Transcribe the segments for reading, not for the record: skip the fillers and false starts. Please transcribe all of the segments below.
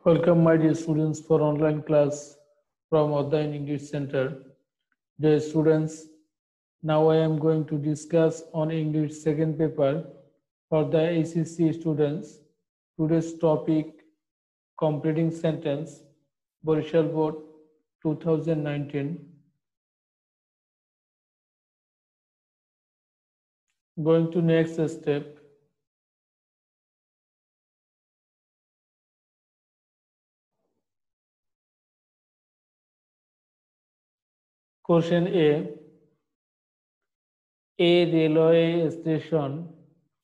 Welcome, my dear students, for online class from Odhayan English Center. Dear students, now I am going to discuss on English second paper for the ACC students. Today's topic, completing sentence, Borishal Board 2019. Going to next step. Question A railway station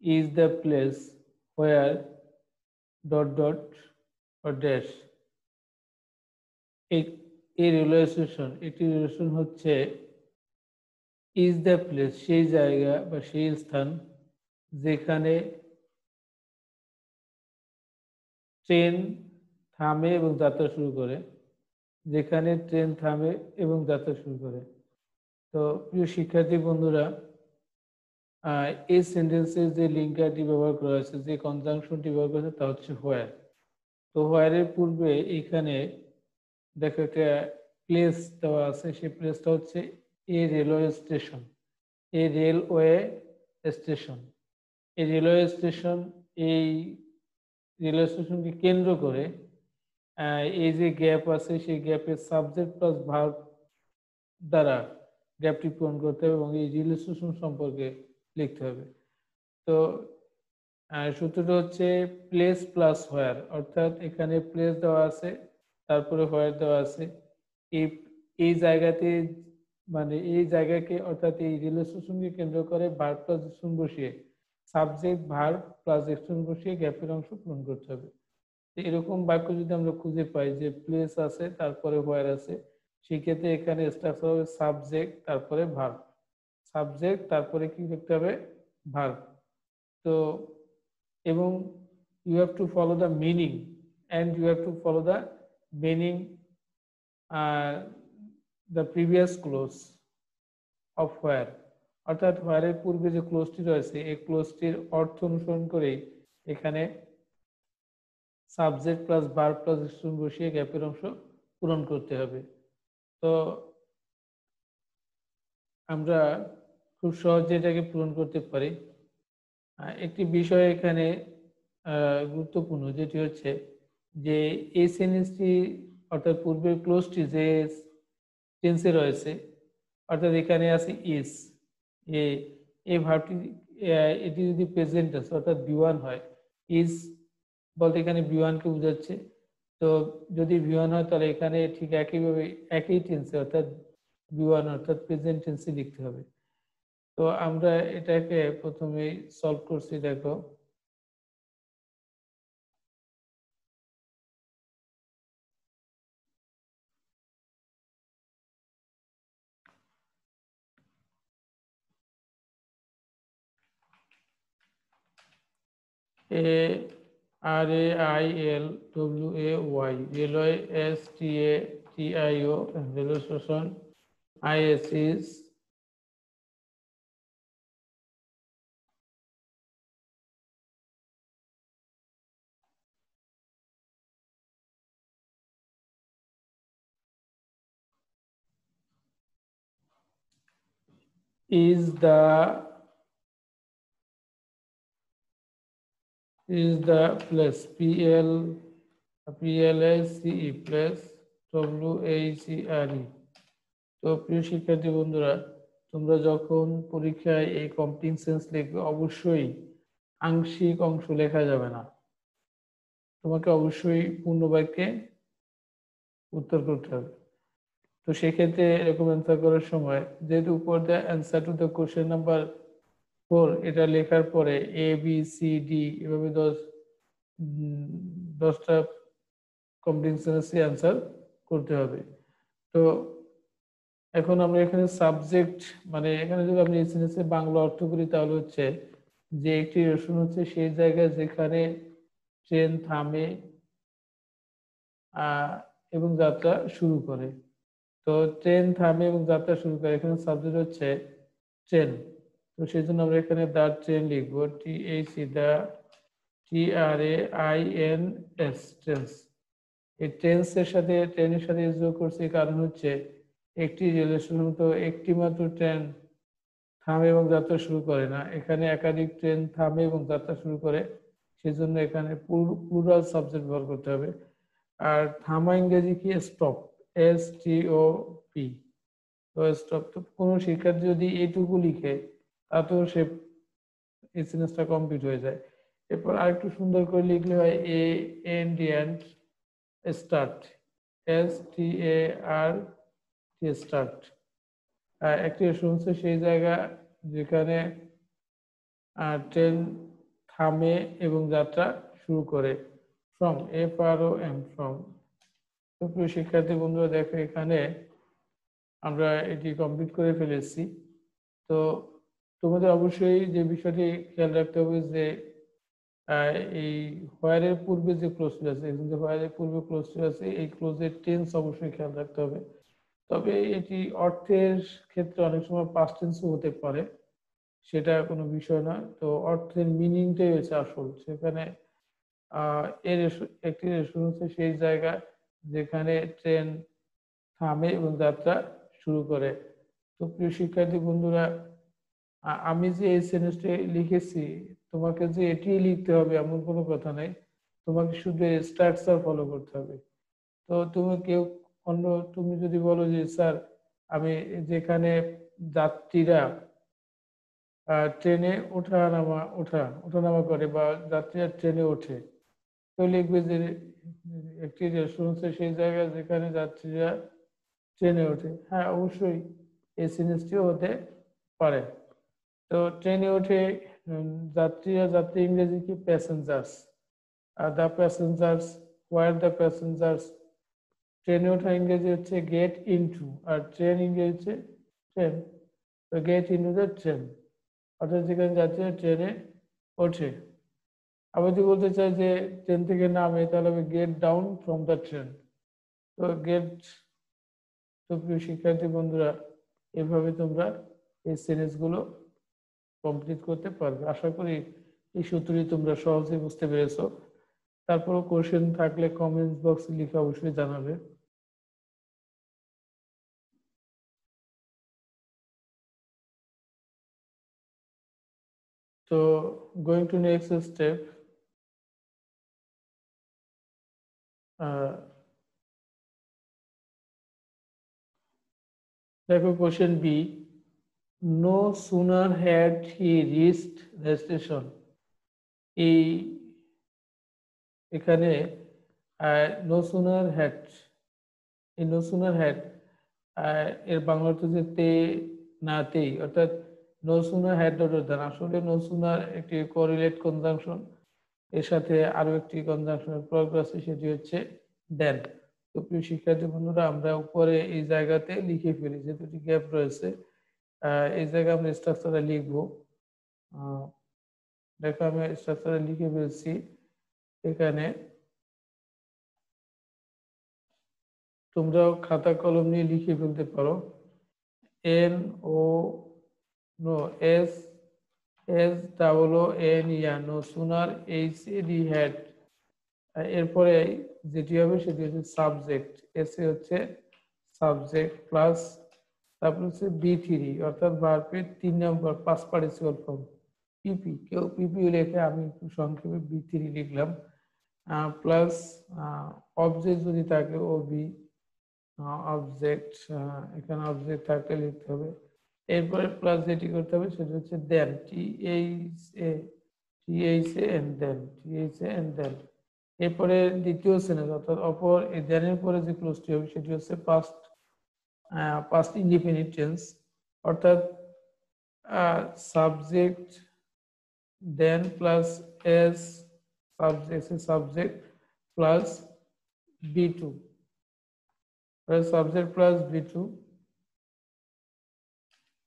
is the place where ... or dash. A railway station, একটি railway station হচ্ছে is the place, সেই জায়গা বা সেই স্থান যেখানে train থামে এবং যাত্রা শুরু করে, যেখানে ট্রেন থামে এবং যাত্রা শুরু করে। তো প্রিয় শিক্ষার্থী বন্ধুরা, এই সেন্টেন্সের যে লিঙ্কারটি ব্যবহার করা হয়েছে, যে কনজাংশনটি ব্যবহার করা হয়েছে তা হচ্ছে হোয়ার। তো হোয়ারের পূর্বে এখানে দেখো একটা প্লেস দেওয়া আছে, সেই প্লেসটা হচ্ছে এ রেলওয়ে স্টেশন। এই রেলওয়ে স্টেশন, এই রেলওয়ে স্টেশন, এই রেলওয়ে স্টেশনকে কেন্দ্র করে এই যে গ্যাপ আছে, সেই গ্যাপের সাবজেক্ট প্লাস ভার্ব দ্বারা গ্যাপটি পূরণ করতে হবে এবং এই রেলওয়ে স্টেশন সম্পর্কে লিখতে হবে। তো সূত্রটা হচ্ছে প্লেস প্লাস হোয়ার, অর্থাৎ এখানে প্লেস দেওয়া আছে, তারপরে হোয়ার দেওয়া আছে। এই জায়গাতে, মানে এই জায়গাকে অর্থাৎ এই রেলওয়ে স্টেশনকে কেন্দ্র করে ভার্ব প্লাস এক্সপ্রেশন বসিয়ে, সাবজেক্ট ভার্ব প্লাস এক্সপ্রেশন বসিয়ে গ্যাপের অংশ পূরণ করতে হবে। এরকম বাক্য যদি আমরা খুঁজে পাই যে প্লেস আছে তারপরে হোয়ার আছে, সেক্ষেত্রে এখানে স্ট্রাকচার হবে সাবজেক্ট তারপরে ভার্ব, সাবজেক্ট তারপরে কি লিখতে হবে, ভার্ব। তো এবং you have to follow the meaning and you have to follow the meaning the previous clause of where, অর্থাৎ where এর পূর্বে যে ক্লোজটি রয়েছে এই ক্লোজটির অর্থ অনুসরণ করে এখানে subject plus verb plus expression বসিয়ে গ্যাপের অংশ পূরণ করতে হবে। তো আমরা খুব সহজে এটাকে পূরণ করতে পারি। একটি বিষয় এখানে গুরুত্বপূর্ণ, যেটি হচ্ছে যে এই সেন্টেন্সটি অর্থাৎ পূর্বের ক্লোজটি যে টেন্সে রয়েছে, অর্থাৎ এখানে আছে ইজ, এই ভার্বটি এটি যদি প্রেজেন্ট আছে অর্থাৎ বি1 হয়, ইজ বলতে এখানে বি1 কে বোঝাচ্ছে। তো যদি বি1 হয় তাহলে এখানে ঠিক একইভাবে একই টেন্সে অর্থাৎ বি1 অর্থাৎ প্রেজেন্ট টেন্সে লিখতে হবে। তো আমরা এটাকে প্রথমে সলভ করছি। দেখো, RAILWAY, railway, STATIO, railway station, ISIS, is the place, PLACE, place, WACRE। তো প্রিয় শিক্ষার্থী বন্ধুরা, তোমরা যখন পরীক্ষায় এই কমপ্লিট সেন্স লিখবে অবশ্যই আংশিক অংশ লেখা যাবে না, তোমাকে অবশ্যই পূর্ণ বাক্যে উত্তর করতে হবে। তো সেক্ষেত্রে এরকম অ্যান্সার করার সময় যেহেতু উপর the answer to the question number 4 এটা লেখার পরে ABCD এভাবে 10টা কমপ্লিট সেন্টেন্সে অ্যান্সার করতে হবে। তো এখন আমরা এখানে সাবজেক্ট, মানে এখানে যদি আপনি এই সেন্টেন্সের বাংলা অর্থ করি তাহলে হচ্ছে যে একটি রেশন হচ্ছে সেই জায়গায় যেখানে ট্রেন থামে এবং যাত্রা শুরু করে। তো ট্রেন থামে এবং যাত্রা শুরু করে, এখানে সাবজেক্ট হচ্ছে ট্রেন। তো সেই জন্য আমরা এখানে দা ট্রেন লিখবো, THE, TRAINS, ট্রেন্স। এই টেন্সের সাথে ট্রেনের সাথে যোগ করছি, কারণ হচ্ছে একটি রেল স্টেশন তো একটি মাত্র ট্রেন থামে এবং যাত্রা শুরু করে না, এখানে একাধিক ট্রেন থামে এবং যাত্রা শুরু করে। সেজন্য এখানে প্লুরাল সাবজেক্ট ব্যবহার করতে হবে। আর থামা ইংরেজি কি? Stop, STOP। তো স্টপ, তো কোনো শিক্ষার্থী যদি এইটুকু লিখে তাতেও সে এই সেন্টেন্সটা কমপ্লিট হয়ে যায়। এরপর আরেকটু সুন্দর করে লিখলে হয় এন্ড স্টার্ট, START, স্টার্ট। একটি শুনছে সেই জায়গা যেখানে ট্রেন থামে এবং যাত্রা শুরু করে, ফ্রম, FROM, ফ্রম। তো প্রিয় শিক্ষার্থী বন্ধুরা, দেখো এখানে আমরা এটি কমপ্লিট করে ফেলেছি। তো তোমাদের অবশ্যই যে বিষয়টি খেয়াল রাখতে হবে যে এই হোয়ার এর পূর্বে যে ক্লোজটি আছে, এখানে হোয়ার এর পূর্বে ক্লোজটি আছে, এই ক্লোজের টেন্স অবশ্যই খেয়াল রাখতে হবে। তবে এটি অর্থের ক্ষেত্রে অনেক সময় পাস্ট টেন্সও হতে পারে, সেটা কোনো বিষয় না। তো অর্থের মিনিংটাই হচ্ছে আসল। সেখানে এর একটি রেশন হচ্ছে সেই জায়গা যেখানে ট্রেন থামে এবং যাত্রা শুরু করে। তো প্রিয় শিক্ষার্থী বন্ধুরা, আমি যে এই সেন্টেন্সটি লিখেছি, তোমাকে যে এটি লিখতে হবে এমন কোনো কথা নাই, তোমাকে শুধু স্ট্রাকচার ফলো করতে হবে। তো তুমি কেউ অন্য, তুমি যদি বলো যে স্যার আমি যেখানে যাত্রীরা ট্রেনে ওঠানামা করে বা যাত্রীরা ট্রেনে ওঠে, তো লিখবে যে একটি রেস্টুরেন্ট সেই জায়গায় যেখানে যাত্রীরা ট্রেনে ওঠে। হ্যাঁ, অবশ্যই এই সিরিজটিও হতে পারে। তো ট্রেনে ওঠে যাত্রী ইংরেজি কি? প্যাসেঞ্জার্স। আর the passengers, were the passengers. ট্রেনে ওঠা ইংরেজি হচ্ছে গেট ইনটু, আর ট্রেন ইংরেজি হচ্ছে ট্রেন। তো গেট ইনটু দ্য ট্রেন, অর্থাৎ যেখানে যাত্রীরা ট্রেনে ওঠে। আবার যদি বলতে চাই যে ট্রেন থেকে নামে, তাহলে হবে get down from the train. তো গেট। তো প্রিয় শিক্ষার্থী বন্ধুরা, এভাবে তোমরা এই সিরিজ গুলো কমপ্লিট করতে পারবে। আশা করি এই সূত্রটি তোমরা সহজে বুঝতে পেরেছো। তারপরও কোশ্চেন থাকলে কমেন্টস বক্সে লিখে অবশ্যই জানাবে। তো গোয়িং টু নেক্সট স্টেপ, দেখো question B, no sooner had he reached the station. এই এখানে নো সুনার হ্যাড, এই নো সুনার হ্যাড এর বাংলা অর্থ হচ্ছে তে নাতেই, অর্থাৎ no sooner had dot then. আসলে নো সুনার একটি কোরিলেট কনজাংশন, এর সাথে আরো একটি কনজাংশনের প্রয়োগ আছে, সেটি হচ্ছে দেন। তো প্রিয় শিক্ষার্থী বন্ধুরা, আমরা উপরে এই জায়গাতে লিখে ফেলি, যে দুটি গ্যাপ রয়েছে এই জায়গায় আমরা স্ট্রাকচারে লিখবো। দেখো আমি স্ট্রাকচারে লিখে ফেলছি। এখানে তোমরাও খাতা কলম নিয়ে লিখে ফেলতে পারো। N O no S S double O N yeah, no sooner HAD had. এরপরে যেটি হবে সেটি হচ্ছে সাবজেক্ট, এস এ হচ্ছে সাবজেক্ট প্লাস, তারপর হচ্ছে B3, অর্থাৎ ভার্বের 3 নম্বর পাস্ট পার্টিসিপল ফর্ম পিপি। কেউ পিপি লেখে, আমি একটু সংক্ষেপে B3 লিখলাম। প্লাস অবজেক্ট যদি থাকে OB, অবজেক্ট, এখানে অবজেক্ট থাকলে লিখতে হবে। এরপরে প্লাস যেটি করতে হবে সেটা হচ্ছে দেন, THA, এরপরে দ্বিতীয় সেন্টেন্স, অর্থাৎ অপর এই দেনের পরে যে ক্লোজটি হবে সেটি হচ্ছে পাস্ট ইনডিফিনিট টেন্স, অর্থাৎ subject then plus S, subject plus B2, subject plus B2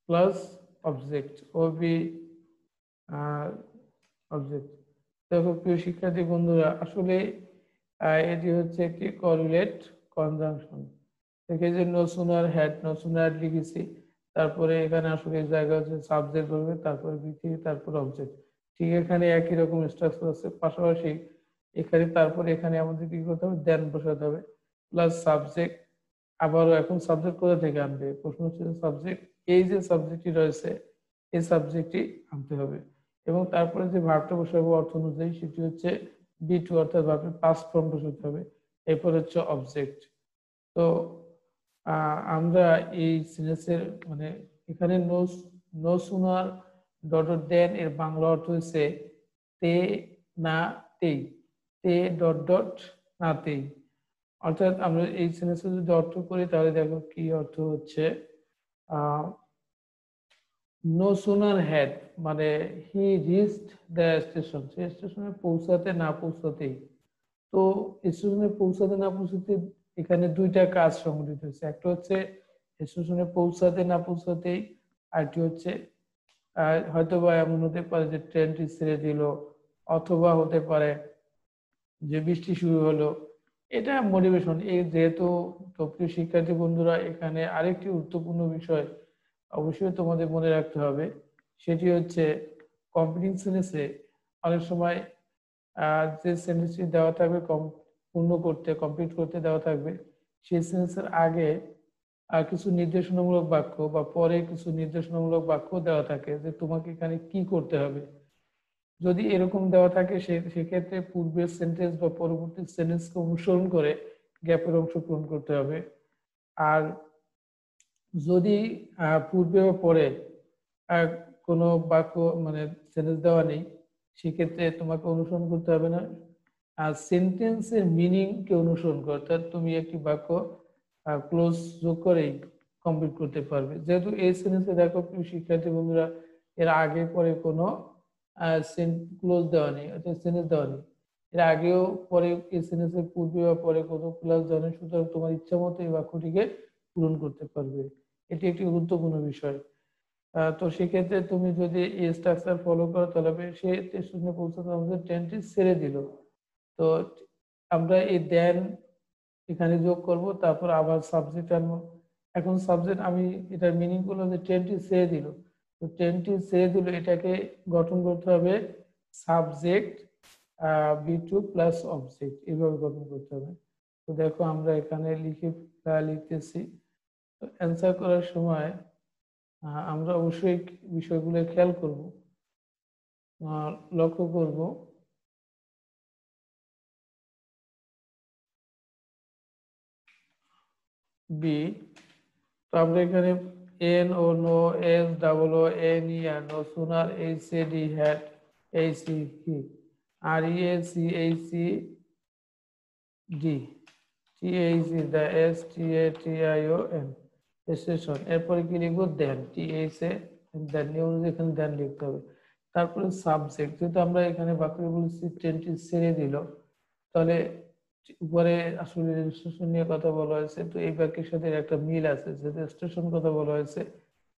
plus object OB object. দেখো প্রিয় শিক্ষার্থী বন্ধুরা, আসলে এটি হচ্ছে একটি কোরিলেট কনজাংশন। দেখে যে no sooner had, no sooner লিখেছি, তারপরে এখানে আসলে জায়গা হচ্ছে সাবজেক্ট হবে, তারপরে B3, তারপর অবজেক্ট। ঠিক এখানে একই রকম স্ট্রাকচার আছে। পাশাপাশি এখানে তারপরে এখানে আমাদের কি করতে হবে, দেন বসাতে হবে, প্লাস সাবজেক্ট। আবারও এখন সাবজেক্ট কোথা থেকে আনবে, প্রশ্ন হচ্ছে সাবজেক্ট, এই যে সাবজেক্টটি রয়েছে এই সাবজেক্টটি আনতে হবে, এবং তারপরে যে ভার্বটা বসাবো অর্থ অনুযায়ী সেটি হচ্ছে বি টু, অর্থাৎ ভার্বের পাস্ট ফর্ম বসাতে হবে, এরপর হচ্ছে অবজেক্ট। তো আমরা এই সেন্টেন্সের মানে এখানে no no sooner dot dot then এর বাংলা অর্থ হচ্ছে তে না তেই, তে ডট ডট না তেই। অর্থাৎ আমরা এই সেন্টেন্সে যদি অর্থ করি তাহলে দেখো কি অর্থ হচ্ছে, নো সুনার হ্যাড মানে হি রিচড দ্য স্টেশন, সে স্টেশনে পৌঁছাতে না পৌঁছাতেই। তো স্টেশনে পৌঁছাতে না পৌঁছাতে এখানে দুইটা কাজ সংঘটিত হয়েছে, একটা হচ্ছে স্টেশনে পৌঁছাতে না পৌঁছাতেই, আরটি হচ্ছে হয়তো বা এমন হতে পারে যে ট্রেনটি ছেড়ে দিল, অথবা হতে পারে যে বৃষ্টি শুরু হলো। এটা মোটিভেশন। এই যেহেতু, তো প্রিয় শিক্ষার্থী বন্ধুরা, এখানে আরেকটি গুরুত্বপূর্ণ বিষয় অবশ্যই তোমাদের মনে রাখতে হবে, সেটি হচ্ছে কমপ্লিটিং সেন্টেন্সে অনেক সময় যে সেন্টেন্সটি দেওয়া থাকবে পূর্ণ করতে, কমপ্লিট করতে দেওয়া থাকবে, সেই সেন্টেন্সের আগে কিছু নির্দেশনামূলক বাক্য বা পরে কিছু নির্দেশনামূলক বাক্য দেওয়া থাকে যে তোমাকে এখানে কি করতে হবে। যদি এরকম দেওয়া থাকে সেক্ষেত্রে পূর্বের সেন্টেন্স বা পরবর্তী সেন্টেন্সকে অনুসরণ করে গ্যাপের অংশ পূরণ করতে হবে। আর যদি পূর্বে বা পরে কোনো বাক্য মানে সেন্টেন্স দেওয়া নেই, সেক্ষেত্রে তোমাকে অনুসরণ করতে হবে না, আর সেন্টেন্সের মিনিং কে অনুসরণ করে, অর্থাৎ তুমি একটি বাক্য ক্লোজ যোগ করেই কমপ্লিট করতে পারবে। যেহেতু এই সেন্টেন্সে দেখো প্রিয় শিক্ষার্থী বন্ধুরা, এর আগে পরে কোনো ক্লোজ দেওয়া নেই, অর্থাৎ সেন্টেন্স দেওয়া নেই, এর আগেও পরে এই সেন্টেন্সের পূর্বে বা পরে কোনো ক্লোজ দেওয়া নেই, সুতরাং তোমার ইচ্ছা মতো এই বাক্যটিকে পূরণ করতে পারবে। এটি একটি গুরুত্বপূর্ণ বিষয়। তো সেক্ষেত্রে তুমি যদি এই স্ট্রাকচার ফলো করো তাহলে সে স্টেশনে পৌঁছাতে আমাদের ট্রেনটি ছেড়ে দিল। তো আমরা এই দেন এখানে যোগ করব, তারপর আবার সাবজেক্ট আনবো। এখন সাবজেক্ট আমি এটার মিনিং করলাম যে ট্রেনটি ছেড়ে দিল, তো ট্রেনটি ছেড়ে দিল এটাকে গঠন করতে হবে subject V two plus object, এইভাবে গঠন করতে হবে। তো দেখো আমরা এখানে লিখতেছি। তো অ্যান্সার করার সময় আমরা অবশ্যই বিষয়গুলো খেয়াল করব, লক্ষ্য করব। বি, তো আমরা এখানে N O no, S double O N E R no sooner, H A D had, H E he, R E A C H C D, T H E the, S T A T I O N station. এরপরে কি লিখবো, দেন, T H A দেন, নিয়ম অনুযায়ী এখানে দেন লিখতে হবে। তারপরে subject, যেহেতু আমরা এখানে বাক্য বলেছি ট্রেনটি ছেড়ে দিল, তাহলে উপরে আসলে স্টেশন নিয়ে কথা বলা হয়েছে, তো এই বাক্যের সাথে একটা মিল আছে, যেহেতু স্টেশন কথা বলা হয়েছে,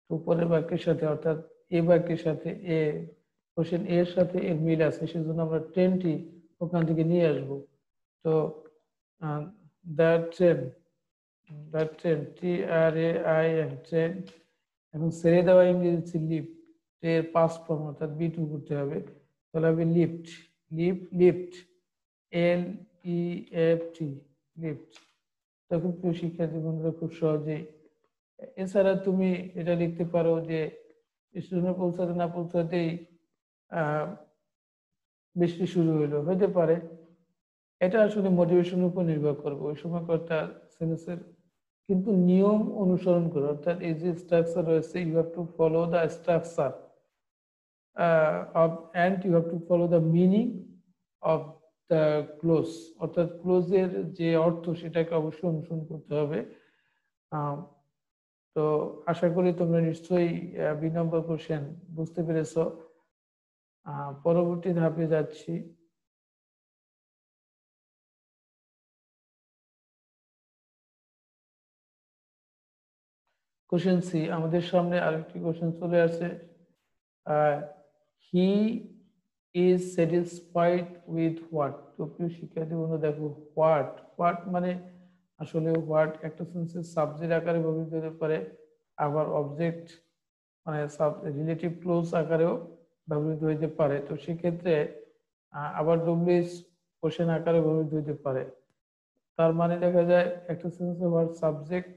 তো উপরের বাক্যের সাথে অর্থাৎ এই বাক্যের সাথে এ কোশ্চেন এর সাথে এর মিল আছে, সেজন্য আমরা ট্রেনটি ওখান থেকে নিয়ে আসব। তো the train, the train, T R A I N, train. এখন ছেড়ে দেওয়া ইংরেজি হচ্ছে লিফট, এর পাস্ট ফর্ম অর্থাৎ বি টু করতে হবে, তাহলে হবে lift, lift, L E F T, lift. তখন প্রিয় শিক্ষার্থী বন্ধুরা খুব সহজেই, এছাড়া তুমি এটা লিখতে পারো যে স্টেশনে পৌঁছাতে না পৌঁছাতেই বৃষ্টি শুরু হইলো, হতে পারে। এটা আসলে মোটিভেশনের উপর নির্ভর করবে, ওই সময়কার তার সেন্সের কিন্তু নিয়ম অনুসরণ করে, অর্থাৎ এই যে স্ট্রাকচার রয়েছে, you have to follow the structure and you have to follow the meaning of the clause, অর্থাৎ ক্লোজের যে অর্থ সেটাকে অবশ্যই অনুসরণ করতে হবে। তো আশা করি তোমরা নিশ্চয়ই ২ নম্বর কোশ্চেন বুঝতে পেরেছো। পরবর্তী ধাপে যাচ্ছি। কোশ্চেন সি, আমাদের সামনে আরেকটি কোশ্চেন চলে আসে, he is satisfied with what. তো প্রিয় শিক্ষার্থী বন্ধু দেখো, হোয়াট, হোয়াট মানে আসলে হোয়াট একটা সেন্সের সাবজেক্ট আকারে ব্যবহৃত হতে পারে, আবার অবজেক্ট মানে রিলেটিভ ক্লোজ আকারেও ব্যবহৃত হতে পারে। তো সেক্ষেত্রে আবার ডব্লিউএইচ কোশ্চেন আকারে ব্যবহৃত হতে পারে। তার মানে দেখা যায় একটা সেন্টেন্সে word subject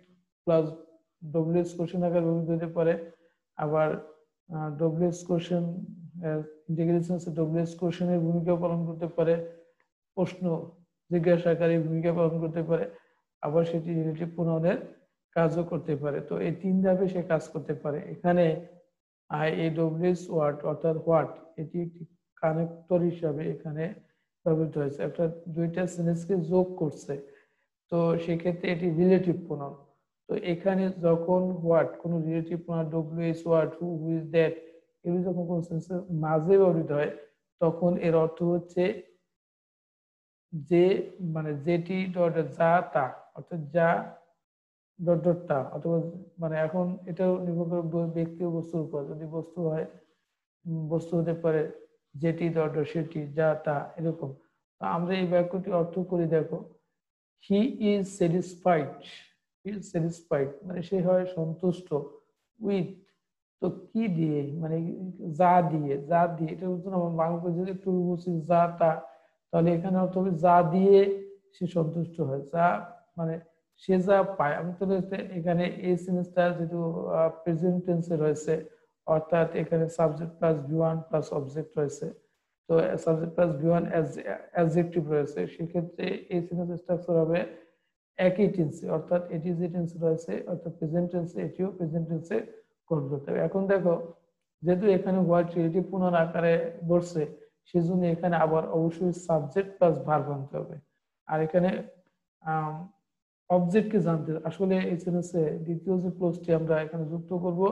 plus WS question আকারে ব্যবহৃত হতে পারে। আবার ডব্লিউএস কোশ্চেন ইন্টিগ্রেশন ডব্লিউএস কোশ্চেনের ভূমিকা পালন করতে পারে, প্রশ্ন জিজ্ঞাসা আকারে ভূমিকা পালন করতে পারে, আবার সেটি রিলেটিভ প্রোনাউনের কাজও করতে পারে। তো এই তিন ধাপে সে কাজ করতে পারে। এখানে আইএডব্লিউএস ওয়ার্ড অর্থাৎ হোয়াট এটি একটি কানেক্টর হিসাবে এখানে ব্যবহৃত হয়েছে, একটা দুইটা সেন্টেন্সকে যোগ করছে। তো সেক্ষেত্রে এটি রিলেটিভ প্রোনাউন। তো এখানে যখন হোয়াট কোনো relative pronoun WS word who who is that এগুলো যখন কোনো সেন্টেন্সের মাঝে ব্যবহৃত হয় তখন এর অর্থ হচ্ছে যে, মানে যেটি যা তা, অর্থাৎ যা ডট ডট তা, অথবা মানে এখন এটাও নির্ভর করে ব্যক্তি ও বস্তুর উপর। যদি বস্তু হয় বস্তু হতে পারে যেটি ডট ডট সেটি যা তা এরকম। তো আমরা এই বাক্যটি অর্থ করি দেখো, he is satisfied, he is satisfied মানে সে হয় সন্তুষ্ট, উইথ তো কি দিয়ে, মানে যা দিয়ে, যা দিয়ে এটা বুঝুন আমার বাংলা যদি একটু বলছি যা তা, তাহলে এখানে অর্থ হবে যা দিয়ে সে সন্তুষ্ট হয়, যা মানে সে যা পায়। আমি তো এখানে এই সেন্টেন্সটা যেহেতু প্রেজেন্ট টেন্সে রয়েছে, অর্থাৎ এখানে subject plus V1 plus object রয়েছে। তো সাবজেক্ট প্লাস ভি1 অ্যাডজেক্টিভ রয়েছে, সেক্ষেত্রে এই সেন্টেন্স স্ট্রাকচার হবে একই টেন্সে, অর্থাৎ এটি যে টেন্সে রয়েছে অর্থাৎ প্রেজেন্ট টেন্সে এটিও প্রেজেন্ট টেন্সে করতে হবে। এখন দেখো যেহেতু এখানে হোয়াইট রিলেটিভ প্রোনাউন আকারে বসছে, সেজন্য এখানে আবার অবশ্যই সাবজেক্ট প্লাস ভার্ব আনতে হবে। আর এখানে অবজেক্টকে জানতে আসলে এই সেন্টেন্সে দ্বিতীয় যে ক্লোজটি আমরা এখানে যুক্ত করব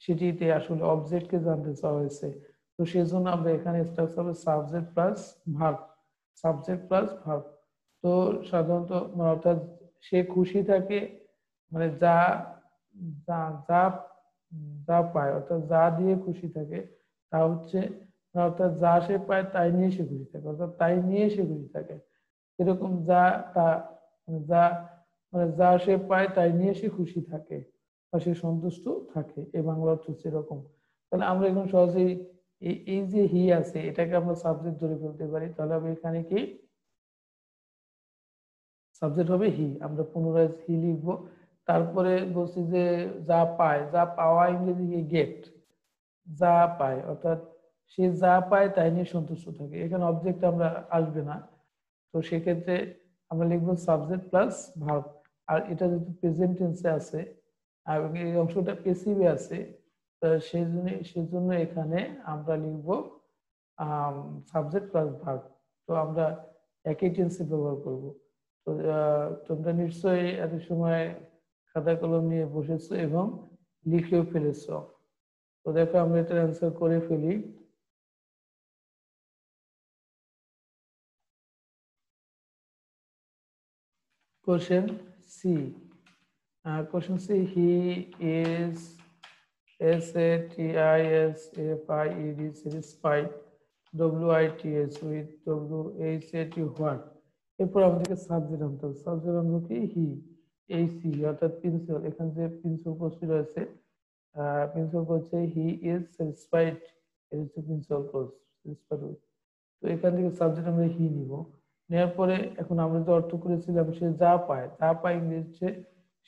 সেটিতে আসলে অবজেক্টকে জানতে চাওয়া হয়েছে। তো সেজন্য আমরা এখানে স্ট্রাকচার হবে subject plus verb, subject plus verb. তো সাধারণত অর্থাৎ সে খুশি থাকে, মানে যা যা যা যা পায় অর্থাৎ যা দিয়ে খুশি থাকে তা হচ্ছে, অর্থাৎ যা সে পায় তাই নিয়ে সে খুশি থাকে, অর্থাৎ তাই নিয়ে সে খুশি থাকে। এরকম যা তা মানে যা মানে যা সে পায় তাই নিয়ে সে খুশি থাকে বা সে সন্তুষ্ট থাকে, এই বাংলা অর্থ হচ্ছে এরকম। তাহলে আমরা এখন সহজেই এই যে হি আছে এটাকে আমরা সাবজেক্ট ধরে ফেলতে পারি। তাহলে আমি এখানে কি সাবজেক্ট হবে হি, আমরা পুনরায় হি লিখবো। তারপরে বলছি যে যা পায়, যা পাওয়া ইংরেজি গেট, যা পায় অর্থাৎ সে যা পায় তাই নিয়ে সন্তুষ্ট থাকে, এখানে অবজেক্ট আমরা আসবে না। তো সেক্ষেত্রে আমরা লিখবো সাবজেক্ট প্লাস ভার্ব। আর এটা যেহেতু প্রেজেন্ট টেন্সে আছে এবং এই অংশটা পেসিভে আছে, সেজন্য এখানে আমরা লিখবো সাবজেক্ট প্লাস ভার্ব। তো আমরা একই টেন্সে ব্যবহার করব। তো তোমরা নিশ্চয়ই এত সময় খাতা কলম নিয়ে বসেছো এবং লিখেও ফেলেছো। তো দেখো আমরা এটার অ্যান্সার করে ফেলি। Question C, question C, he is SATISFIED satisfied WITH with WHAT what। এরপর আমাদেরকে সাবজেক্ট আনতে হবে। সাবজেক্ট আনবো কি হি, এই সি অর্থাৎ প্রিন্সিপাল, এখানে যে প্রিন্সিপাল কোর্সটি রয়েছে প্রিন্সিপাল হচ্ছে হি ইজ স্যাটিসফাইড, এটা হচ্ছে প্রিন্সিপাল কোর্স স্যাটিসফাইড উইথ। তো এখান থেকে সাবজেক্ট আমরা হি নিব, নেওয়ার পরে এখন আমরা যে অর্থ করেছিলাম সে যা পায়, যা পায় ইংরেজি হচ্ছে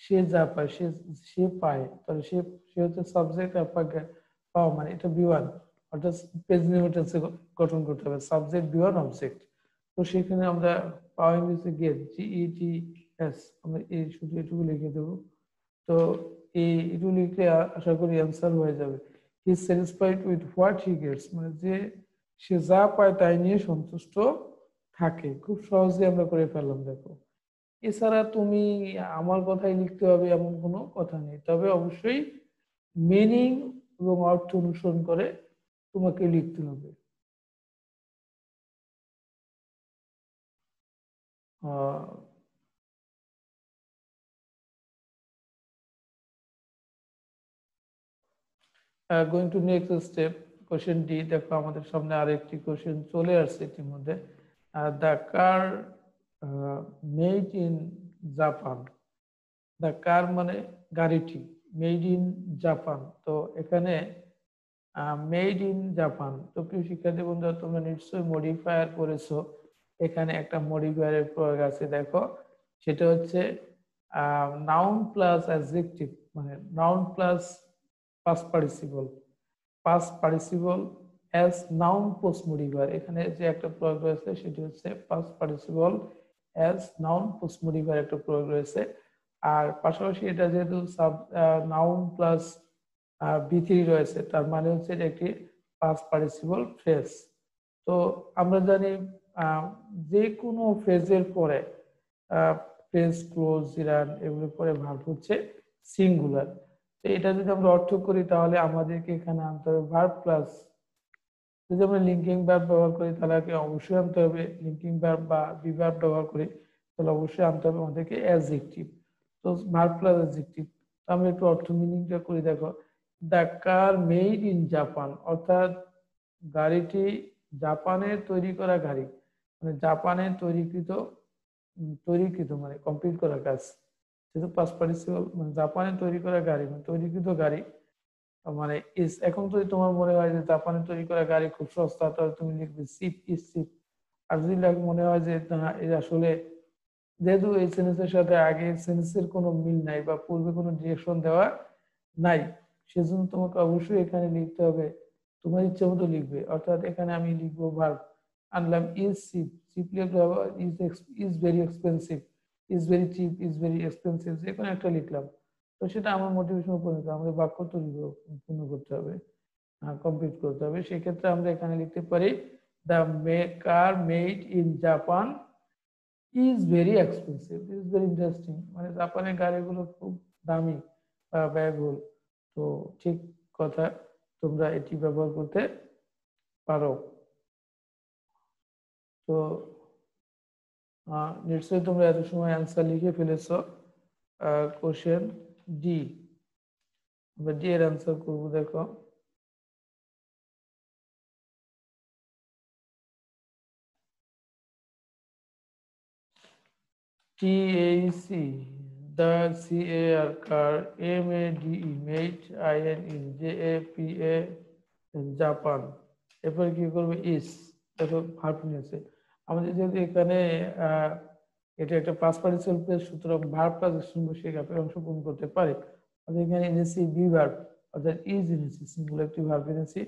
সে যা পায়, সে পায়, তাহলে সে সে হচ্ছে সাবজেক্ট আর পাওয়া মানে এটা বি1, অর্থাৎ প্রেজেন্ট টেন্সে গঠন করতে হবে সাবজেক্ট বি1 অবজেক্ট। তো সেখানে আমরা পাওয়া ইংরেজি গেট, GETS, আমরা এই শুধু এটুকু লিখে দেবো। তো এটুকু লিখলে আশা করি অ্যান্সার হয়ে যাবে। He is satisfied with what he gets, মানে যে সে যা পায় তাই নিয়ে সন্তুষ্ট থাকে। খুব সহজে আমরা করে ফেললাম দেখো। এছাড়া তুমি আমার কথাই লিখতে হবে এমন কোনো কথা নেই, তবে অবশ্যই মিনিং এবং অর্থ অনুসরণ করে তোমাকে লিখতে হবে। Going to next step, question D. দেখো আমাদের সামনে আরেকটি কোশ্চেন চলে আসছে ইতিমধ্যে। The car made in Japan, the car মানে গাড়িটি, মেড ইন জাপান। তো এখানে মেড ইন জাপান, তো প্রিয় শিক্ষার্থী বন্ধুরা তোমরা নিশ্চয়ই মডিফায়ার করেছো। এখানে একটা মডিফায়ারের প্রয়োগ আছে, দেখো সেটা হচ্ছে নাউন প্লাস অ্যাডজেক্টিভ, মানে noun plus past participle, past participle as noun post modifier. এখানে যে একটা প্রয়োগ রয়েছে সেটি হচ্ছে past participle as noun post modifier একটা প্রয়োগ রয়েছে। আর পাশাপাশি এটা যেহেতু নাউন প্লাস বি3 রয়েছে, তার মানে হচ্ছে এটা একটি পাস্ট পার্টিসিপল ফ্রেজ। তো আমরা জানি যে কোনো ফ্রেজের পরে ফ্রেজ, ক্লোজ, জিরান এগুলোর পরে ভার্ব হচ্ছে সিঙ্গুলার। তো এটা যদি আমরা অর্থ করি তাহলে আমাদেরকে এখানে আনতে হবে ভার্ব প্লাস, যদি আমরা লিঙ্কিং ভার্ব ব্যবহার করি তাহলে অবশ্যই আনতে হবে লিঙ্কিং ভার্ব, বা বিভার্ব ব্যবহার করি তাহলে অবশ্যই আনতে হবে আমাদেরকে অ্যাডজেক্টিভ। তো ভার্ব প্লাস অ্যাডজেক্টিভ। তো আমরা একটু অর্থ মিনিংটা করি, দেখো the car made in Japan, অর্থাৎ গাড়িটি জাপানের তৈরি করা গাড়ি, মানে জাপানের তৈরিকৃত মানে কমপ্লিট করা কাজ, যেহেতু পাস্ট পার্টিসিপল মানে জাপানে তৈরি করা গাড়ি মানে তৈরিকৃত গাড়ি, মানে ইস। এখন যদি তোমার মনে হয় যে জাপানে তৈরি করা গাড়ি খুব সস্তা, তাহলে তুমি লিখবে চিপ, ইজ চিপ। আর যদি মনে হয় যে না, এটা আসলে যেহেতু এই সেন্টেন্সের সাথে আগের সেন্টেন্সের কোনো মিল নাই বা পূর্বে কোনো ডিরেকশন দেওয়া নাই, সেজন্য তোমাকে অবশ্যই এখানে লিখতে হবে তোমার ইচ্ছে মতো লিখবে। অর্থাৎ এখানে আমি লিখবো ভার্ব, আনলাম ইজ চিপ, চিপ লিখলে is very expensive, is very chip, is very expensive, যে কোনো একটা লিখলাম। তো সেটা আমার মোটিভেশন উপর নিতে আমাদের বাক্য তৈরি পূর্ণ করতে হবে, কমপ্লিট করতে হবে। সেক্ষেত্রে আমরা এখানে লিখতে পারি the car made in Japan is very expensive, is very interesting, মানে জাপানের গাড়িগুলো খুব দামি বা ব্যয়বহুল। তো ঠিক কথা, তোমরা এটি ব্যবহার করতে পারো। তো নিশ্চয়ই তোমরা এত সময় অ্যান্সার লিখে ফেলেছো। কোশ্চেন ডি, আমরা ডি এর অ্যান্সার করবো। দেখো TAC, the CAR car, MADE made, INE JAPA Japan. এরপর কি করবে ইস, দেখো ভার্ব নিয়েছে আমাদের, যেহেতু এখানে এটা একটা পাস্ট পার্টিসিপল প্লেস, সুতরাং ভার্ব প্লাস অ্যাকশন বসিয়ে গ্যাপের অংশ পূরণ করতে পারে। আমাদের এখানে এনেছি বি ভার্ব, অর্থাৎ ইজ এনেছি, সিঙ্গুলার একটি ভার্ব এনেছি।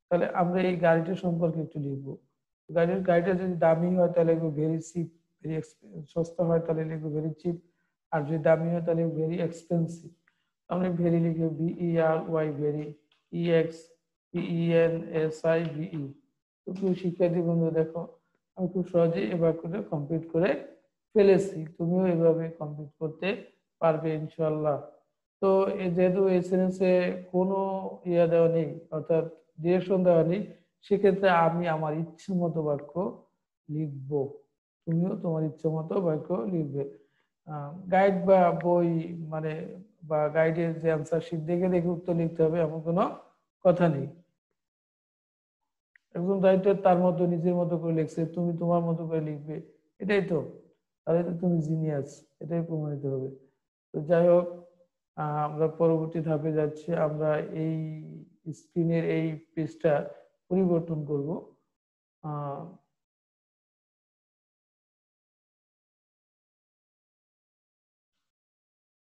তাহলে আমরা এই গাড়িটা সম্পর্কে একটু লিখবো। গাড়িটা যদি দামি হয় তাহলে লিখবো ভেরি চিপ, ভেরি সস্তা হয় তাহলে লিখবো ভেরি চিপ, আর যদি দামি হয় তাহলে ভেরি এক্সপেন্সিভ। আমরা ভেরি লিখবো VERY, ভেরি, EXPENSIVE। তো প্রিয় শিক্ষার্থী বন্ধু, দেখো আমি খুব সহজেই এই বাক্যটা কমপ্লিট করে ফেলেছি, তুমিও এভাবে কমপ্লিট করতে পারবে ইনশাল্লাহ। তো যেহেতু এই সেন্টেন্সে কোনো দেওয়া নেই, অর্থাৎ ডিরেকশন দেওয়া নেই, সেক্ষেত্রে আমি আমার ইচ্ছে মতো বাক্য লিখব, তুমিও তোমার ইচ্ছে মতো বাক্য লিখবে। গাইড বা বই মানে বা গাইডের যে অ্যান্সার শিট দেখে দেখে উত্তর লিখতে হবে এমন কোনো কথা নেই। একজন রাইটার তার মতো নিজের মতো করে লিখছে, তুমি তোমার মতো করে লিখবে, এটাই তো, তাহলে তো তুমি জিনিয়াস, এটাই প্রমাণিত হবে। তো যাই হোক, আমরা পরবর্তী ধাপে যাচ্ছি। আমরা এই স্ক্রিনের এই পেজটা পরিবর্তন করব।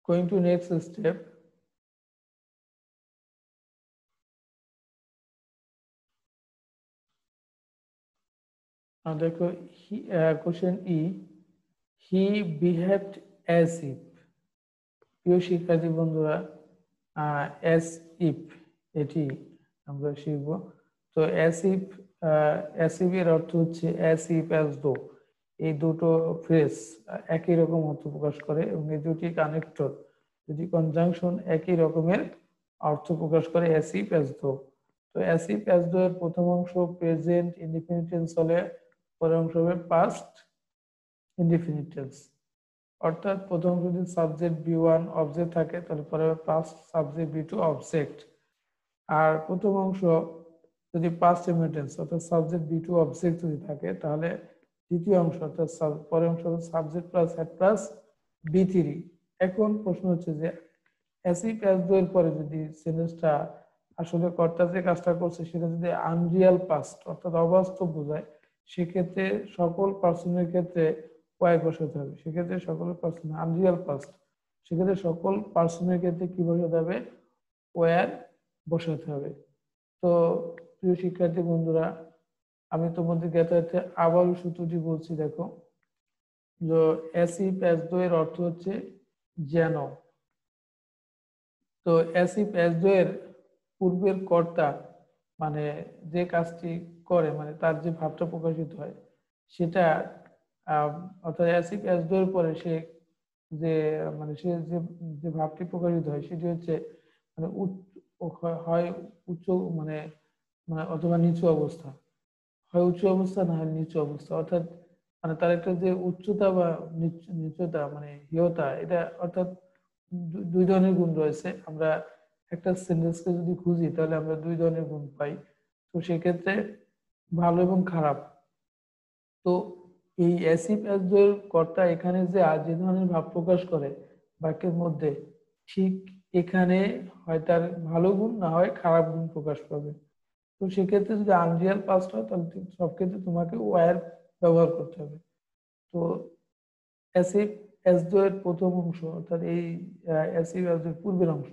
Going to next step. দেখো question E, he behaved as if. প্রিয় শিক্ষার্থী বন্ধুরা, অ্যাজ ইফ এটি আমরা শিখব। তো অ্যাজ ইফ এর অর্থ হচ্ছে অ্যাজ ইফ, অ্যাজ দো। এই দুটো ফ্রেজ একই রকম অর্থ প্রকাশ করে এবং এই দুটি কানেক্টর, দুটি কনজাংশন একই রকমের অর্থ প্রকাশ করে, অ্যাজ ইফ, অ্যাজ দো। তো অ্যাজ ইফ, অ্যাজ দো এর প্রথম অংশ প্রেজেন্ট ইনডিফিনিট টেন্স হলে পরের অংশ হবে পাস্ট ইনডিফিনিট টেন্স। অর্থাৎ প্রথম যদি সাবজেক্ট B1 অবজেক্ট থাকে তাহলে পরে পাস্ট সাবজেক্ট B2 অবজেক্ট। আর প্রথম অংশ যদি পাস্ট ইনডিফিনিট অর্থাৎ সাবজেক্ট B2 অবজেক্ট যদি থাকে তাহলে দ্বিতীয় অংশ অর্থাৎ পরের অংশ subject plus had plus B3। এখন প্রশ্ন হচ্ছে যে অ্যাসিভ অ্যাজ দো এর পরে যদি সেন্টেন্সটা আসলে কর্তা যে কাজটা করছে সেটা যদি আনরিয়াল পাস্ট অর্থাৎ অবাস্তব বোঝায়, সেক্ষেত্রে সকল পার্সনের ক্ষেত্রে ওয়াই বসাতে হবে। সেক্ষেত্রে সকল পার্সন আনরিয়াল পাস্ট, সেক্ষেত্রে সকল পার্সনের ক্ষেত্রে কি বসাতে হবে? ওয়ার বসাতে হবে। তো প্রিয় শিক্ষার্থী বন্ধুরা, আমি তোমাদের জ্ঞাতার্থে আবার সূত্রটি বলছি, দেখো। যে অ্যাসিড অ্যাসিড অর্থ হচ্ছে যেন। তো অ্যাসিড অ্যাসিড পূর্বের কর্তা মানে যে কাজটি করে, মানে তার যে ভাবটা প্রকাশিত হয় সেটা, অর্থাৎ অ্যাসিড অ্যাসিডের পরে সে যে মানে সে যে যে ভাবটি প্রকাশিত হয় সেটি হচ্ছে মানে হয় উচ্চ মানে মানে অথবা নিচু অবস্থা, হয় উচ্চ অবস্থা না হয় নিচু অবস্থা। অর্থাৎ মানে তার একটা যে উচ্চতা বা নিচুতা মানে হেয়তা, এটা অর্থাৎ দুই ধরনের গুণ রয়েছে। আমরা একটা সেন্টেন্সকে যদি খুঁজি তাহলে আমরা দুই ধরনের গুণ পাই। তো সেক্ষেত্রে ভালো এবং খারাপ। তো এই অ্যাসিড অ্যাসিডের কর্তা এখানে যে ধরনের ভাব প্রকাশ করে বাক্যের মধ্যে, ঠিক এখানে হয় তার ভালো গুণ না হয় খারাপ গুণ প্রকাশ পাবে। তো সেক্ষেত্রে যদি আনরিয়াল পাস্ট হয় তাহলে সব ক্ষেত্রে তোমাকে ওয়্যার ব্যবহার করতে হবে। তো অ্যাসিড অ্যাসিডের প্রথম অংশ অর্থাৎ এই অ্যাসিড অ্যাসিডের পূর্বের অংশ,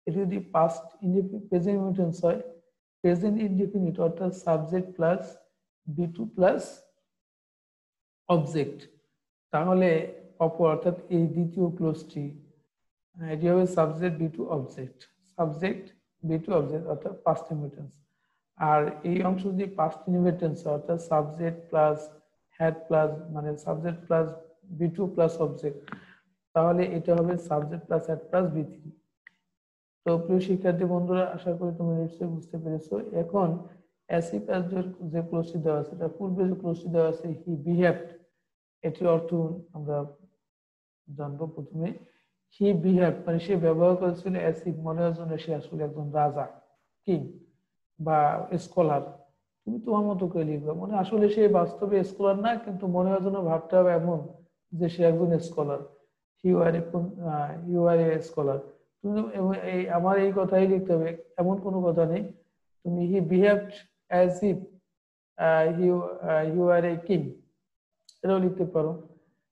এটি যদি পাস্ট প্রেজেন্ট ইনডিফিনিট হয়, প্রেজেন্ট ইনডিফিনিট অর্থাৎ subject plus B2 plus object, তাহলে অপর অর্থাৎ এই দ্বিতীয় ক্লোজটি এটি হবে subject B2 object, subject B2 object অর্থাৎ পাস্ট ইনডিফিনিট। আর এই অংশ যদি পাস্ট ইনডিফিনিট অর্থাৎ সাবজেক্ট প্লাস হ্যাড প্লাস মানে subject plus B2 plus object, তাহলে এটা হবে সাবজেক্ট প্লাস হ্যাড প্লাস বি3। তো প্রিয় শিক্ষার্থী বন্ধুরা, আশা করি তোমরা নিশ্চয়ই বুঝতে পেরেছো। এখন অ্যাসিড অ্যাসিডের যে ক্লোজটি দেওয়া আছে, তার পূর্বে যে ক্লোজটি দেওয়া আছে হি বিহেভড, এটির অর্থ আমরা জানবো। প্রথমে হি বিহেভ মানে সে ব্যবহার করেছিল অ্যাসিড মনে হওয়ার জন্য সে আসলে একজন রাজা, কিং বা স্কলার। তুমি তোমার মতো করে লিখবে, মানে আসলে সে বাস্তবে স্কলার না, কিন্তু মনে হওয়ার জন্য ভাবতে হবে এমন যে সে একজন scholar. You are a scholar. তুমি এই আমার এই কথাই লিখতে হবে, এমন কোনো কথা নেই। তুমি he behaved as if you are a king, এটাও লিখতে পারো।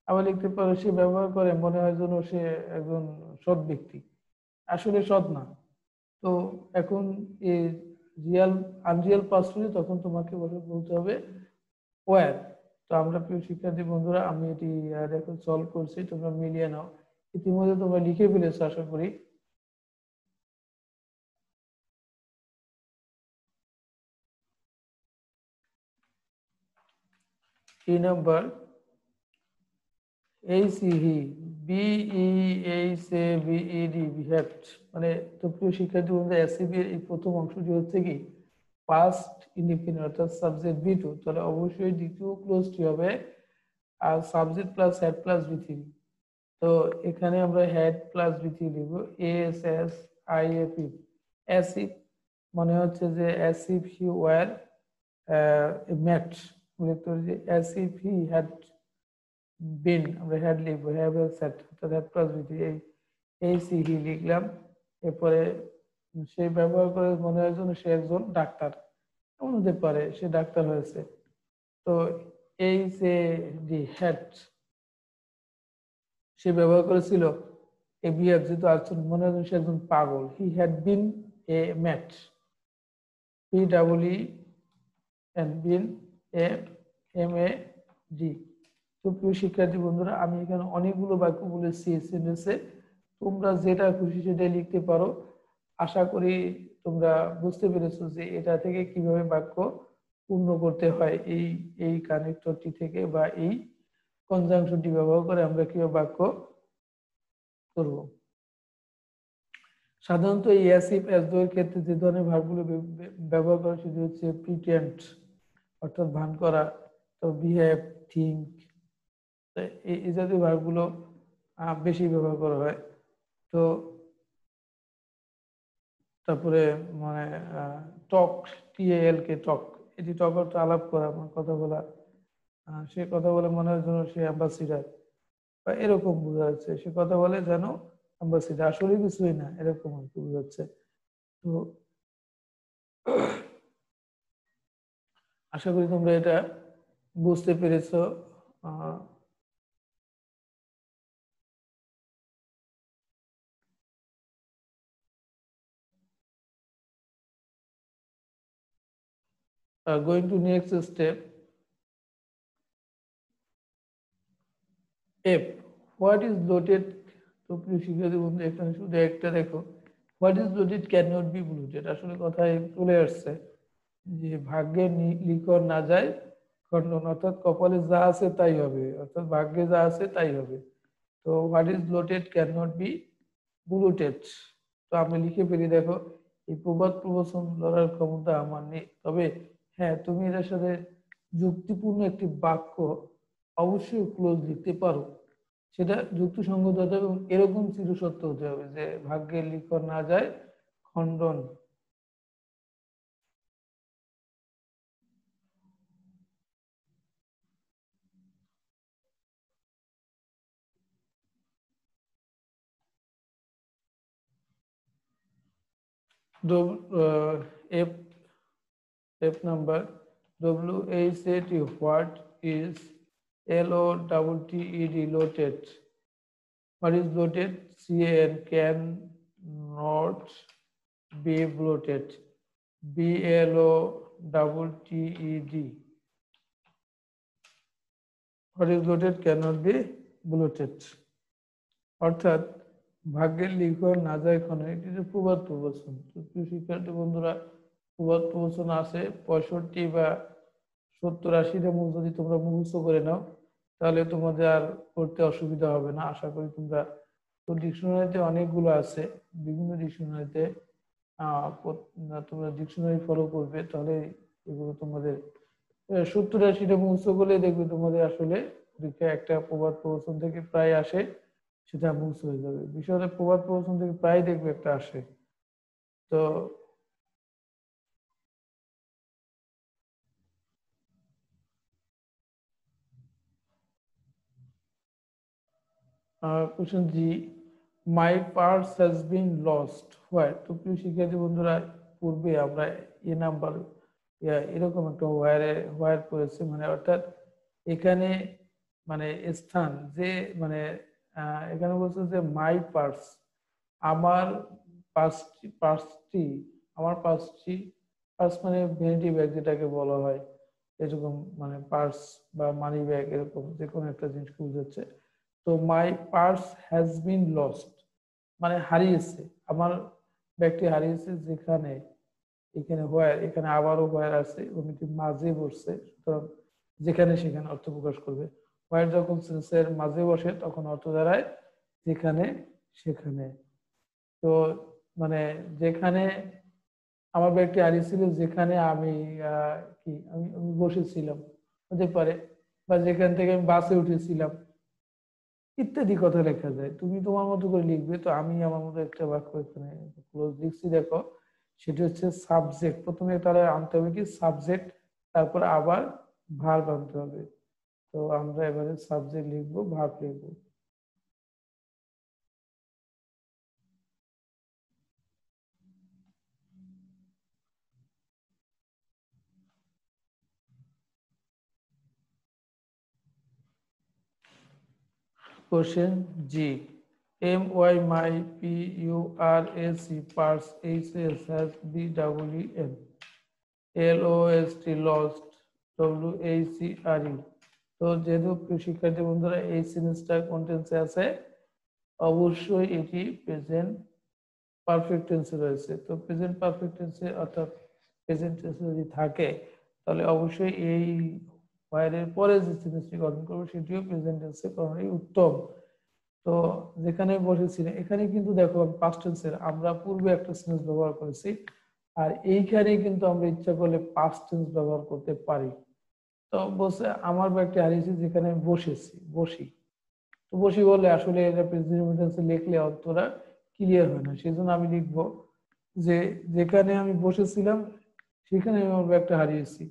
আবার লিখতে পারো সে ব্যবহার করে মনে হয় যেন সে একজন সৎ ব্যক্তি, আসলে সৎ না। তো এখন এই রিয়াল আনরিয়াল পাস্ট হলে তখন তোমাকে বলতে হবে ওয়্যার। তো আমরা প্রিয় শিক্ষার্থী বন্ধুরা, আমি এটি দেখো সলভ করছি, তোমরা মিলিয়ে নাও। ইতিমধ্যে তোমরা লিখে ফেলেছো আশা করি। এই নাম্বার এইচইহি বিইএইচএবিইডি বিহেভড, মানে তো প্রিয় শিক্ষার্থী বন্ধুরা, এসিবি এর এই প্রথম অংশটি হচ্ছে কি পাস্ট ইনডিফিনিট অর্থাৎ সাবজেক্ট বি2, তাহলে অবশ্যই দ্বিতীয় ক্লোজটি হবে আর সাবজেক্ট প্লাস হেড প্লাস বি3। তো এখানে আমরা হেড প্লাস বি3 লিখবো S S I F E. Acid মানে হচ্ছে যে অ্যাসিড হি ওয়্যার ম্যাট, লিখতে হবে যে অ্যাসিড হি হ্যাড বিন, আমরা হ্যাড লিখবো, হ্যাভ সেট অর্থাৎ হেড প্লাস বি3, এই সি হি লিখলাম। এরপরে সে ব্যবহার করে মনে হয় যেন সে একজন ডাক্তার, এমন হতে পারে সে ডাক্তার হয়েছে। তো এই যে ডি হ্যাড সে ব্যবহার করেছিল, এ বিহেভ যেহেতু আসলে মনে হয় সে একজন পাগল, he had been a mad, P double E N been A M A D. তো প্রিয় শিক্ষার্থী বন্ধুরা, আমি এখানে অনেকগুলো বাক্য বলেছি এই সেন্টেন্সে, তোমরা যেটা খুশি সেটাই লিখতে পারো। আশা করি তোমরা বুঝতে পেরেছো যে এটা থেকে কিভাবে বাক্য পূর্ণ করতে হয়, এই এই কানেক্টরটি থেকে বা এই কনজাংশনটি ব্যবহার করে আমরা কিভাবে বাক্য করব। সাধারণত এই অ্যাসিভ অ্যাসডো-এর ক্ষেত্রে যে ধরনের ভার্বগুলো ব্যবহার করা সেটি হচ্ছে প্রিটেন্ড অর্থাৎ ভান করা, তো বিহেভ, থিঙ্ক, এই জাতীয় ভার্বগুলো বেশি ব্যবহার করা হয়। তো তারপরে মানে টক, টিএএল কে টক, এটি টক অর্থ আলাপ করা মানে কথা বলা। সে কথা বলে মনে হয় যেন সে অ্যাম্বাসিডার বা এরকম বোঝা যাচ্ছে, সে কথা বলে যেন অ্যাম্বাসিডার, আসলে কিছুই না, এরকম আর কি বোঝাচ্ছে। তো আশা করি তোমরা এটা বুঝতে পেরেছো? আহ, going to next step. F. What is loaded? তো প্রিয় শিক্ষার্থী বন্ধু, এখানে শুধু একটা দেখো, what is loaded can not be bloated. আসলে কথায় চলে আসছে যে ভাগ্যে লিখন না যায় খণ্ডন, অর্থাৎ কপালে যা আছে তাই হবে, অর্থাৎ ভাগ্যে যা আছে তাই হবে। তো what is loaded can not be bloated. তো আমি লিখে ফেলি, দেখো, এই প্রবাদ প্রবচন লড়ার ক্ষমতা আমার নেই, তবে হ্যাঁ তুমি এটার সাথে যুক্তিপূর্ণ একটি বাক্য অবশ্যই ক্লোজ লিখতে পারো। সেটা যুক্তিসঙ্গত হতে হবে এবং এরকম চিরসত্য হতে হবে যে ভাগ্যে লিখন না যায় খণ্ডন। F F number WACT. What is LOTTED loaded? What is bloated? CAN can not be bloated. BLOTTED. What is bloated cannot be bloated. অর্থাৎ ভাগ্যের লিখন না যায় ক্ষণে, এটি যে প্রবাদ প্রবচন। তো প্রিয় শিক্ষার্থী বন্ধুরা, প্রবাদ প্রবচন আছে 65 বা 70-80টা মুখ যদি তোমরা মুখস্থ করে নাও তাহলে তোমাদের আর পড়তে অসুবিধা হবে না, আশা করি তোমরা। তো ডিকশনারিতে অনেকগুলো আছে, বিভিন্ন ডিকশনারিতে তোমরা ডিকশনারি ফলো করবে, তাহলে এগুলো তোমাদের 70-80টা মুখস্থ করলে দেখবে তোমাদের আসলে পরীক্ষায় একটা প্রবাদ প্রবচন থেকে প্রায় আসে, সেটা মুখস্থ হয়ে যাবে। বিষয়টা প্রবাদ প্রবচন থেকে প্রায় দেখবে একটা আসে। তো question G, my purse has been lost where. তো প্রিয় শিক্ষার্থী বন্ধুরা, পূর্বে আমরা এ নাম্বার এরকম একটা হোয়ার করেছি, মানে অর্থাৎ এখানে মানে স্থান যে মানে এখানে বলছে যে মাই পার্স, আমার পার্সটি, আমার পার্সটি, পার্স মানে ভ্যানিটি ব্যাগ যেটাকে বলা হয়, এরকম মানে পার্স বা মানি ব্যাগ এরকম যে কোনো একটা জিনিসকে বোঝাচ্ছে। তো my purse has been lost মানে হারিয়েছে, আমার ব্যাগটি হারিয়েছে, যেখানে এখানে হোয়ার, এখানে আবারও হোয়ার আছে এবং এটি মাঝে বসছে, সুতরাং যেখানে সেখানে অর্থ প্রকাশ করবে। হোয়ার যখন সেন্সের মাঝে বসে তখন অর্থ দাঁড়ায় যেখানে সেখানে। তো মানে যেখানে আমার ব্যাগটি হারিয়েছিল, যেখানে আমি কি আমি আমি বসেছিলাম হতে পারে, বা যেখান থেকে আমি বাসে উঠেছিলাম, ইত্যাদি কথা লেখা যায়। তুমি তোমার মতো করে লিখবে। তো আমি আমার মতো একটা বাক্য এখানে ক্লোজ লিখছি, দেখো, সেটা হচ্ছে সাবজেক্ট। প্রথমে তাহলে আনতে হবে কি সাবজেক্ট, তারপর আবার ভার্ব আনতে হবে। তো আমরা এবারে সাবজেক্ট লিখবো, ভার্ব লিখবো। Question G, MYPURAC purse HSBEEN LOST lost WACRE। তো যেহেতু শিক্ষার্থী বন্ধুরা এই সেন্টেন্সটা কোন টেন্সে আছে, অবশ্যই এটি প্রেজেন্ট পারফেক্ট টেন্সে রয়েছে। তো প্রেজেন্ট পারফেক্ট টেন্সে অর্থাৎ প্রেজেন্ট টেন্সে যদি থাকে তাহলে অবশ্যই এই ওয়ারের পরে যে সেন্টেন্সটি গঠন করবে সেটিও প্রেজেন্ট টেন্সে করানোই উত্তম। তো যেখানে বসেছিলেন এখানে কিন্তু দেখো পাস্ট টেন্সের আমরা পূর্বে একটা সেন্টেন্স ব্যবহার করেছি, আর এইখানে কিন্তু আমরা ইচ্ছা করলে পাস্ট টেন্স ব্যবহার করতে পারি। তো বলছে আমার ব্যাগটি হারিয়েছি যেখানে আমি বসেছি, বসি। তো বসি বলে আসলে এটা প্রেজেন্ট টেন্সে লিখলে অন্তরা ক্লিয়ার হয় না, সেই জন্য আমি লিখবো যে যেখানে আমি বসেছিলাম সেখানে আমি আমার ব্যাগটা হারিয়েছি।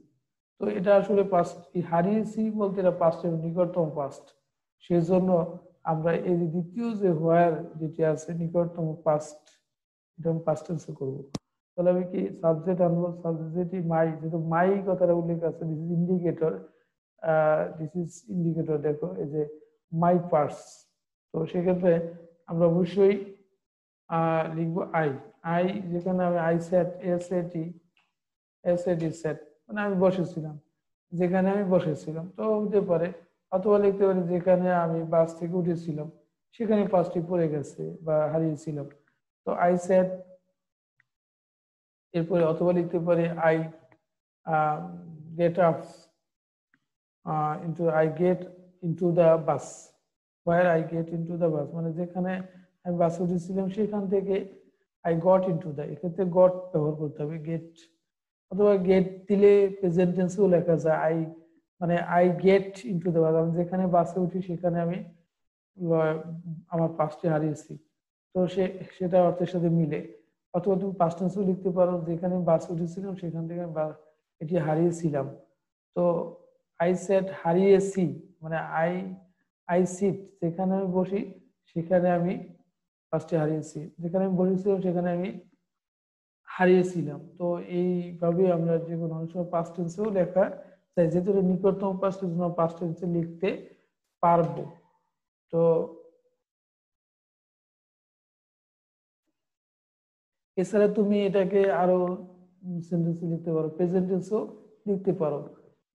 তো এটা আসলে পাস্ট, হারিয়েছি বলতে এটা পাস্টের নিকটতম পাস্ট, সেই জন্য আমরা এই যে দ্বিতীয় যে হোয়ার যেটি আছে নিকটতম পাস্ট, এটা আমি পাস্ট টেন্সে করবো। তাহলে আমি কি সাবজেক্ট আনবো, সাবজেক্ট মাই, যেহেতু মাই কথাটা উল্লেখ আছে, this is indicator, this is indicator, দেখো এই যে মাই পার্স। তো সেক্ষেত্রে আমরা অবশ্যই লিখবো আই। আই যেখানে আমি আই সেট এসএটি সেট মানে আমি বসেছিলাম, যেখানে আমি বসেছিলাম। তো হতে পারে, অথবা লিখতে পারি যেখানে আমি বাস থেকে উঠেছিলাম সেখানে পাসটি পড়ে গেছে বা হারিয়েছিলাম। তো আই সেট, এরপরে অথবা লিখতে পারি I get up into I get into the bus, where I get into the bus মানে যেখানে আমি বাসে উঠেছিলাম সেখান থেকে I got into the, এক্ষেত্রে got ব্যবহার করতে হবে, get। অথবা গেট দিলে প্রেজেন্ট টেন্সেও লেখা যায়, আই মানে আই গেট ইনটু দ্য বাস, আমি যেখানে বাসে উঠি সেখানে আমি আমার পাসটি হারিয়েছি। তো সেটা অর্থের সাথে মিলে। অথবা তুমি পাস্ট টেন্সেও লিখতে পারো, যেখানে বাসে উঠেছিলাম সেখান থেকে এটি হারিয়েছিলাম। তো আই সেট হারিয়েছি মানে আই সিট, যেখানে আমি বসি সেখানে আমি পাসটি হারিয়েছি, যেখানে আমি বসেছিলাম সেখানে আমি হারিয়েছিলাম। তো এইভাবে আমরা যে কোনো অনেক সময় পাস্ট টেন্সেও লেখা যায়, যেহেতু নিকটতম পাস্ট টেন্স আমরা পাস্ট টেন্সে লিখতে পারবো। তো এছাড়া তুমি এটাকে আরো সেন্টেন্সে লিখতে পারো, প্রেজেন্ট টেন্সও লিখতে পারো।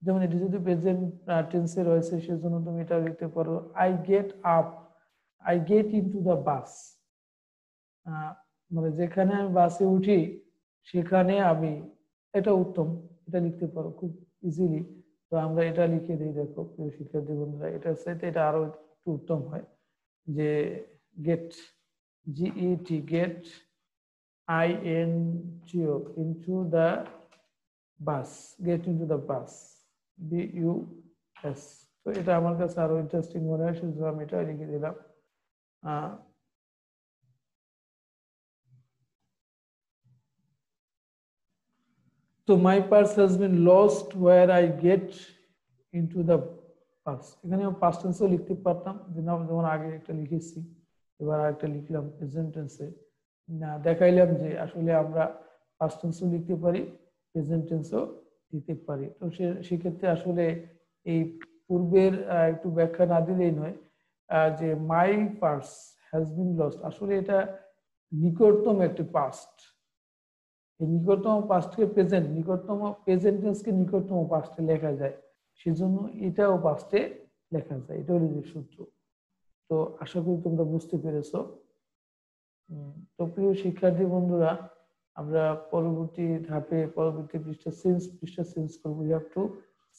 যেমন এটি যদি প্রেজেন্ট টেন্সে রয়েছে সেজন্য তুমি এটা লিখতে পারো I get up, I get into the বাস, মানে যেখানে আমি বাসে উঠি সেখানে আমি, এটা উত্তম, এটা লিখতে পারো খুব ইজিলি। তো আমরা এটা লিখে দিই, দেখো প্রিয় শিক্ষার্থী বন্ধুরা, এটার সাথে এটা আরো একটু উত্তম হয় যে get, GET get INTO into the bus, get into the bus, BUS। তো এটা আমার কাছে আরো ইন্টারেস্টিং মনে হয় সেজন্য আমি এটা লিখে দিলাম। তো my purse has been lost where I get into the bus, এখানে পাস্ট টেন্সও লিখতে পারতাম, যেমন আগে একটা লিখেছি, এবার আরেকটা লিখলাম প্রেজেন্ট টেন্সে, না দেখাইলাম যে আসলে আমরা পাস্ট টেন্সও লিখতে পারি, প্রেজেন্ট টেন্সও দিতে পারি। তো সেক্ষেত্রে আসলে এই পূর্বের একটু ব্যাখ্যা না দিলেই নয়, যে my purse has been lost, আসলে এটা নিকটতম একটি পাস্ট, এই নিকটতম পাস্টকে প্রেজেন্ট, নিকটতম প্রেজেন্ট টেন্সকে নিকটতম পাস্টে লেখা যায়, সেজন্য এটাও পাস্টে লেখা যায়, এটা হলো যে সূত্র। তো আশা করি তোমরা বুঝতে পেরেছো। তো প্রিয় শিক্ষার্থী বন্ধুরা, আমরা পরবর্তী ধাপে পরবর্তী পৃষ্ঠা চেঞ্জ করব। We have to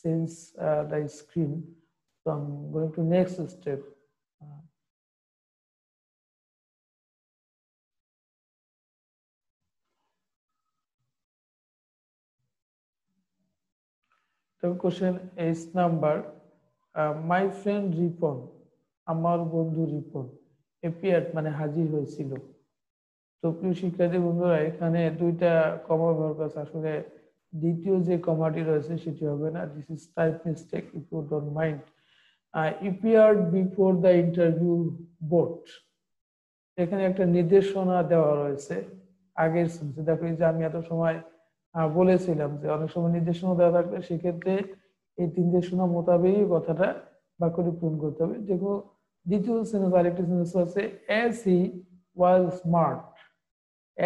change the screen. So I'm going to next step. তো question 8 number, my friend Ripon, আমার বন্ধু রিপন, appeared মানে হাজির হয়েছিল। তো প্রিয় শিক্ষার্থী বন্ধুরা, এখানে দুইটা কমা ব্যবহার করেছে, আসলে দ্বিতীয় যে কমাটি রয়েছে সেটি হবে না, this is type mistake, if you don't mind. appeared before the interview board, এখানে একটা নির্দেশনা দেওয়া রয়েছে আগের সেন্সে। দেখো এই যে আমি এত সময় বলেছিলাম যে অনেক সময় নির্দেশনা দেওয়া থাকলে সেক্ষেত্রে এই নির্দেশনা মোতাবেকই কথাটা বাক্যটি পূরণ করতে হবে। দেখো দ্বিতীয় সেন্স, আরেকটি সেন্স আছে as he was smart,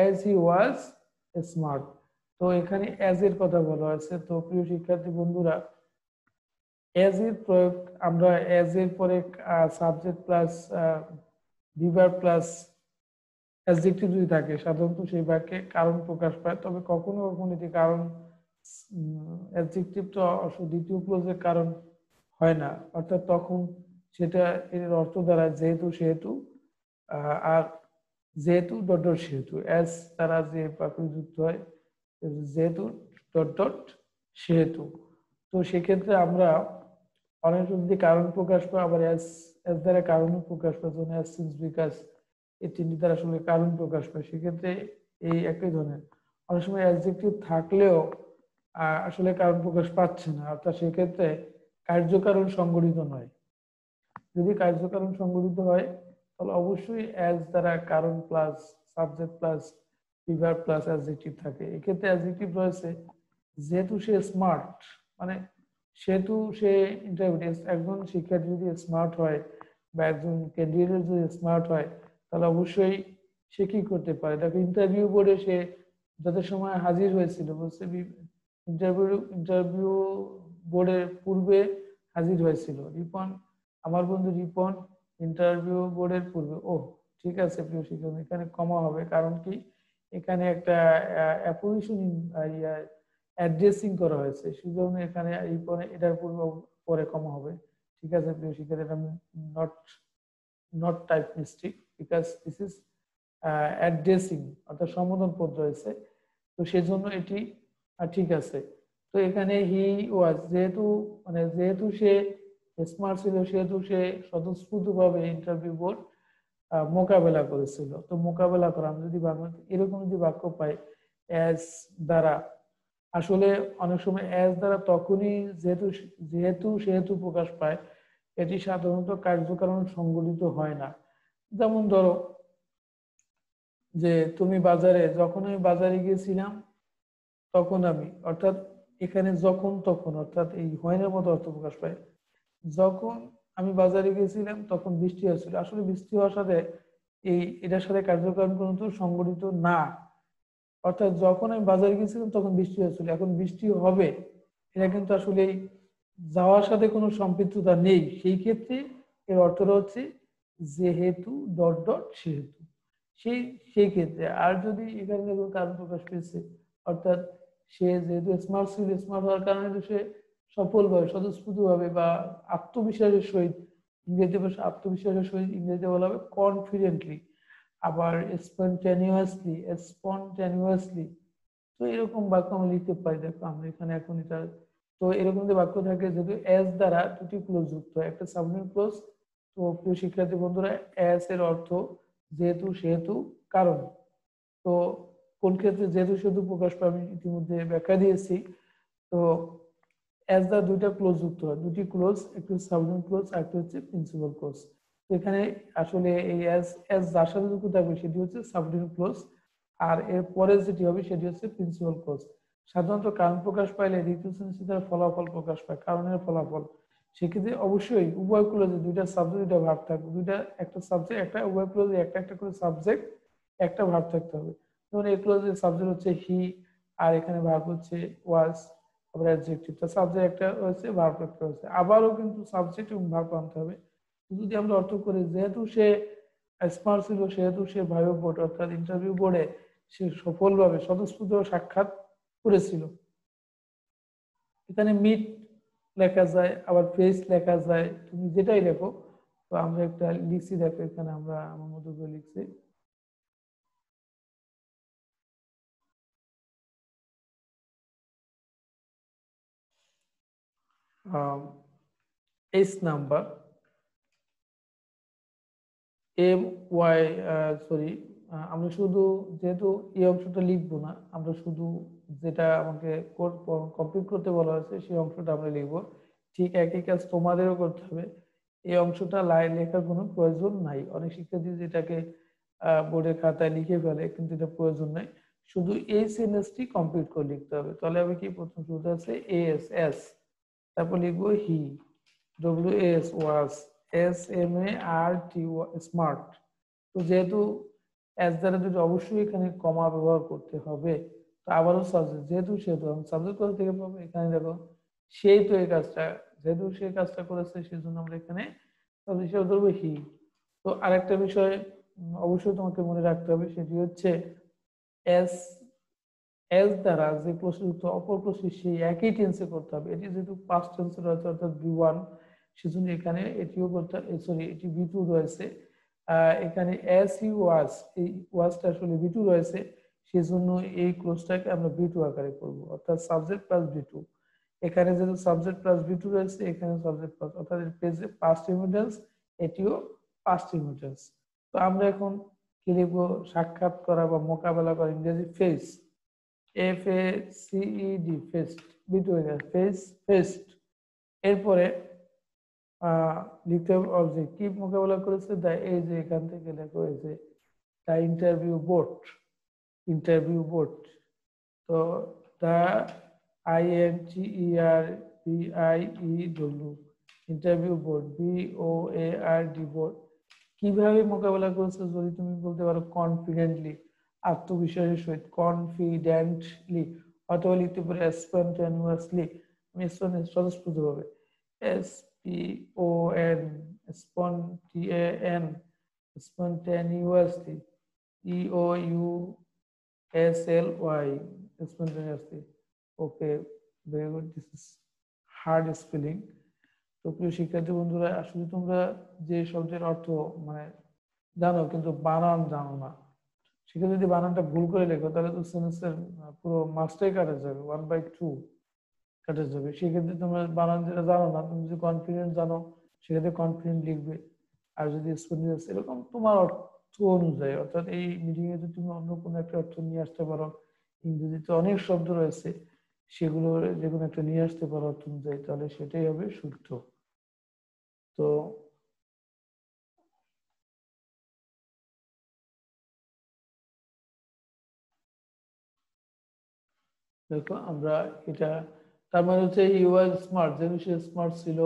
as he was smart। তো এখানে as এর কথা বলা হয়েছে। তো প্রিয় শিক্ষার্থী বন্ধুরা, as এর প্রয়োগ আমরা as এর পরে subject plus verb plus adjective যদি থাকে সাধারণত সেই বাক্যে কারণ প্রকাশ পায়। তবে কখনো কখনো এটি কারণ অ্যাডজেক্টিভটা দ্বিতীয় ক্লোজের কারণ হয় না, অর্থাৎ তখন সেটা এর অর্থ দ্বারা যেহেতু সেহেতু, আর যেহেতু ডট ডট সেহেতু, অ্যাজ দ্বারা যে বাক্য যুক্ত হয় যেহেতু ডট ডট সেহেতু। তো সেক্ষেত্রে আমরা অনেক যদি কারণ প্রকাশ পায়, আবার অ্যাজ দ্বারা কারণ প্রকাশ পায়, যেমন অ্যাজ সিন্স বিকজ, এই তিনটি দ্বারা আসলে কারণ প্রকাশ পায়। সেক্ষেত্রে এই একই ধরনের অনেক সময় অ্যাডজেক্টিভ থাকলেও আসলে কারণ প্রকাশ পাচ্ছে না, অর্থাৎ সেক্ষেত্রে কার্যকারণ সংগঠিত নয়। যদি কার্যকারণ সংগঠিত হয় তাহলে অবশ্যই অ্যাজ দ্বারা কারণ plus subject plus verb plus adjective থাকে। এক্ষেত্রে অ্যাডজেক্টিভ রয়েছে যেহেতু সে স্মার্ট, মানে সেহেতু সে ইন্টারভিউ, একজন শিক্ষার্থী যদি স্মার্ট হয় বা একজন ক্যান্ডিডেট যদি স্মার্ট হয়, তাহলে অবশ্যই সে কি করতে পারে। দেখো ইন্টারভিউ বোর্ডে সে যত সময় হাজির হয়েছিল বলছে, ইন্টারভিউ বোর্ডের পূর্বে হাজির হয়েছিল রিপন, আমার বন্ধু রিপন ইন্টারভিউ বোর্ডের পূর্বে। ও ঠিক আছে প্রিয় শিক্ষক, এখানে কমা হবে, কারণ কি এখানে একটা অ্যাপোজিশন অ্যাড্রেসিং করা হয়েছে, সেজন্য এখানে এটার পূর্বে পরে কমা হবে। ঠিক আছে প্রিয় শিক্ষক, এটা not not type mistake, because this is addressing, অর্থাৎ সম্বোধন পদ রয়েছে, তো সেজন্য এটি ঠিক আছে। তো এখানে হি ওয়াজ, যেহেতু সে স্মার্ট ছিল, সেহেতু সে স্বতঃস্ফূর্তভাবে ইন্টারভিউ বোর্ড মোকাবেলা করেছিল। তো মোকাবেলা করা, আমি যদি এরকম যদি বাক্য পাই অ্যাজ দ্বারা, আসলে অনেক সময় অ্যাজ দ্বারা তখনই সেহেতু প্রকাশ পায়, এটি সাধারণত কার্যকারণ সংগঠিত হয় না। যেমন ধরো যে যখন আমি বাজারে গিয়েছিলাম তখন আমি, অর্থাৎ এখানে যখন তখন, অর্থাৎ এই হয়নের মতো অর্থ প্রকাশ পায়। যখন আমি বাজারে গিয়েছিলাম তখন বৃষ্টি হচ্ছিল, আসলে বৃষ্টি হওয়ার সাথে এটার সাথে কার্যক্রম কিন্তু সংগঠিত না। অর্থাৎ যখন আমি বাজারে গিয়েছিলাম তখন বৃষ্টি হচ্ছিল, এখন বৃষ্টি হবে, এটা কিন্তু আসলে যাওয়ার সাথে কোনো সম্পৃক্ততা নেই। সেই ক্ষেত্রে এর অর্থটা হচ্ছে যেহেতু ডট ডট সেহেতু, সেই সেই ক্ষেত্রে। আর যদি এখানে কোনো কারণ প্রকাশ পেয়েছে, অর্থাৎ সে যেহেতু স্মার্ট ছিল, স্মার্ট হওয়ার কারণে সে সফলভাবে স্বতঃস্ফূর্তভাবে বা আত্মবিশ্বাসের সহিত, ইংরেজিতে ভাষা আত্মবিশ্বাসের সহিত ইংরেজিতে বলা হবে কনফিডেন্টলি, আবার স্পন্টানিয়াসলি। তো এরকম বাক্য আমরা লিখতে পারি। দেখো আমরা এখানে এখন এটা, তো এরকম যে বাক্য থাকে যেহেতু এস দ্বারা দুটি ক্লোজ যুক্ত হয়, একটা সাবজেক্ট ক্লোজ। তো প্রিয় শিক্ষার্থী বন্ধুরা, এস এর অর্থ যেহেতু সেহেতু কারণ। তো কোন ক্ষেত্রে যেহেতু সেহেতু প্রকাশ পায় আমি ইতিমধ্যে ব্যাখ্যা দিয়েছি। তো এস দ্বারা দুইটা ক্লোজ যুক্ত হয়, দুটি ক্লোজ, একটি সাবজেক্ট ক্লোজ আর একটা হচ্ছে প্রিন্সিপাল ক্লোজ। তো এখানে আসলে এই এস এস যার সাথে যুক্ত থাকবে সেটি হচ্ছে সাবজেক্ট ক্লোজ, আর এর পরে যেটি হবে সেটি হচ্ছে প্রিন্সিপাল ক্লোজ। সাধারণত কারণ প্রকাশ পাইলে দ্বিতীয় শ্রেণীতে তার ফলাফল প্রকাশ পায়, কারণের ফলাফল। সেক্ষেত্রে অবশ্যই উভয় ক্লোজে দুইটা সাবজেক্ট দুইটা ভার্ব থাকবে, একটা সাবজেক্ট একটা, উভয় ক্লোজে একটা একটা করে সাবজেক্ট একটা ভার্ব থাকতে হবে। যেমন এই ক্লোজের সাবজেক্ট হচ্ছে হি, আর এখানে ভার্ব হচ্ছে ওয়াজ, আবার অ্যাডজেক্টিভ। তো সাবজেক্ট একটা হচ্ছে, ভার্ব একটা হচ্ছে, আবারও কিন্তু সাবজেক্ট এবং ভার্ব আনতে হবে। যদি আমরা অর্থ করি যেহেতু সে স্মার্ট ছিল, সেহেতু সে ভাইভা বোর্ড অর্থাৎ ইন্টারভিউ বোর্ডে সে সফলভাবে স্বতঃস্ফূর্ত সাক্ষাৎ করেছিল। এখানে মিট লেখা যায়, আবার ফেস লেখা যায়, তুমি যেটাই লেখো। তো আমরা একটা লিখছি, দেখো এখানে আমরা আমার মতো করে লিখছি। S number M Y, sorry, আমরা শুধু যেহেতু এই অংশটা লিখবো না, আমরা শুধু যেটা আমাকে কমপ্লিট করতে বলা হয়েছে সেই অংশটা আমরা লিখবো। ঠিক একই কাজ তোমাদেরও করতে হবে। এই অংশটা লাইন লেখার কোনো প্রয়োজন নাই, অনেক শিক্ষার্থী যেটাকে বোর্ডের খাতায় লিখে ফেলে, কিন্তু এটা প্রয়োজন নাই। শুধু এই সেন্টেন্সটি কমপ্লিট করে লিখতে হবে। তাহলে আমি কি, প্রথম শুরুতে আছে এস এস, তারপর লিখবো হি, WAS ওয়াজ, SMART স্মার্ট। তো যেহেতু এস দ্বারা দুটো অবশ্যই এখানে কমা ব্যবহার করতে হবে। তো আবারও সাবজেক্ট যেহেতু সেহেতু, আমি সাবজেক্ট কোথা থেকে পাবো, এখানে দেখো সেই তো এই কাজটা, যেহেতু সেই কাজটা করেছে সেজন্য আমরা এখানে সাবজেক্ট হিসেবে ধরবো হি। তো আরেকটা বিষয় অবশ্যই তোমাকে মনে রাখতে হবে, সেটি হচ্ছে এস এস দ্বারা যে প্রশ্নযুক্ত অপর প্রশ্ন সেই একই টেন্সে করতে হবে। এটি যেহেতু পাস্ট টেন্সে রয়েছে অর্থাৎ B1, সেজন্য এখানে এটিও করতে, সরি এটি B2 রয়েছে। এখানে এস হি ওয়াজ, এই ওয়াজটা আসলে B2 রয়েছে, সেজন্য এই ক্লোজটাকে আমরা B2 আকারে করব, অর্থাৎ সাবজেক্ট প্লাস B2। এখানে যেহেতু সাবজেক্ট প্লাস B2 রয়েছে, এখানে সাবজেক্ট প্লাস, অর্থাৎ পেজে পাস্ট ইমিটেন্স, এটিও পাস্ট ইমিটেন্স। তো আমরা এখন কি লিখবো, সাক্ষাৎ করা বা মোকাবেলা করা, ইংরেজি ফেস, FACED, ফেস্ট, B2 হয়ে গেছে, ফেস্ট। এরপরে লিখতে হবে অবজেক্ট, কি মোকাবেলা করেছে, এই যে এখান থেকে লেখা হয়েছে দ্য ইন্টারভিউ বোর্ড। তো the INTERVIEW BIEW, interview board, BOARD board. কিভাবে মোকাবেলা করেছে যদি তুমি বলতে পারো কনফিডেন্টলি, আত্মবিশ্বাসের সহিত, কনফিডেন্টলি, অথবা লিখতে পারে স্পন্টেনিয়াসলি, স্বতঃস্ফূর্তভাবে, SPON, স্পন্টেন, spontaneously, EOUSLY, spontaneously. Okay, very good. This is hard spelling. তো প্রিয় শিক্ষার্থী বন্ধুরা, আসলে তোমরা যে শব্দের অর্থ মানে জানো কিন্তু বানান জানো না, সেক্ষেত্রে যদি বানানটা ভুল করে লেখো তাহলে তো সেন্টেন্সের পুরো মার্কসটাই কাটা যাবে, 1/2 কাটা যাবে। সেক্ষেত্রে তোমরা বানান যেটা জানো না, তুমি যদি কনফিডেন্ট জানো সেক্ষেত্রে কনফিডেন্ট লিখবে, আর যদি স্পন্টেনিয়াস এরকম তোমার অর্থ অনুযায়ী, অর্থাৎ এই মিটিং এ যদি তুমি অন্য কোনো একটা অর্থ নিয়ে আসতে পারো, ইংরেজিতে অনেক শব্দ রয়েছে সেগুলো যে কোনো একটা নিয়ে আসতে পারো অর্থ অনুযায়ী, তাহলে সেটাই হবে শুদ্ধ। তো দেখো আমরা এটা, তার মানে হচ্ছে ইউ আর স্মার্ট, যেহেতু সে স্মার্ট ছিল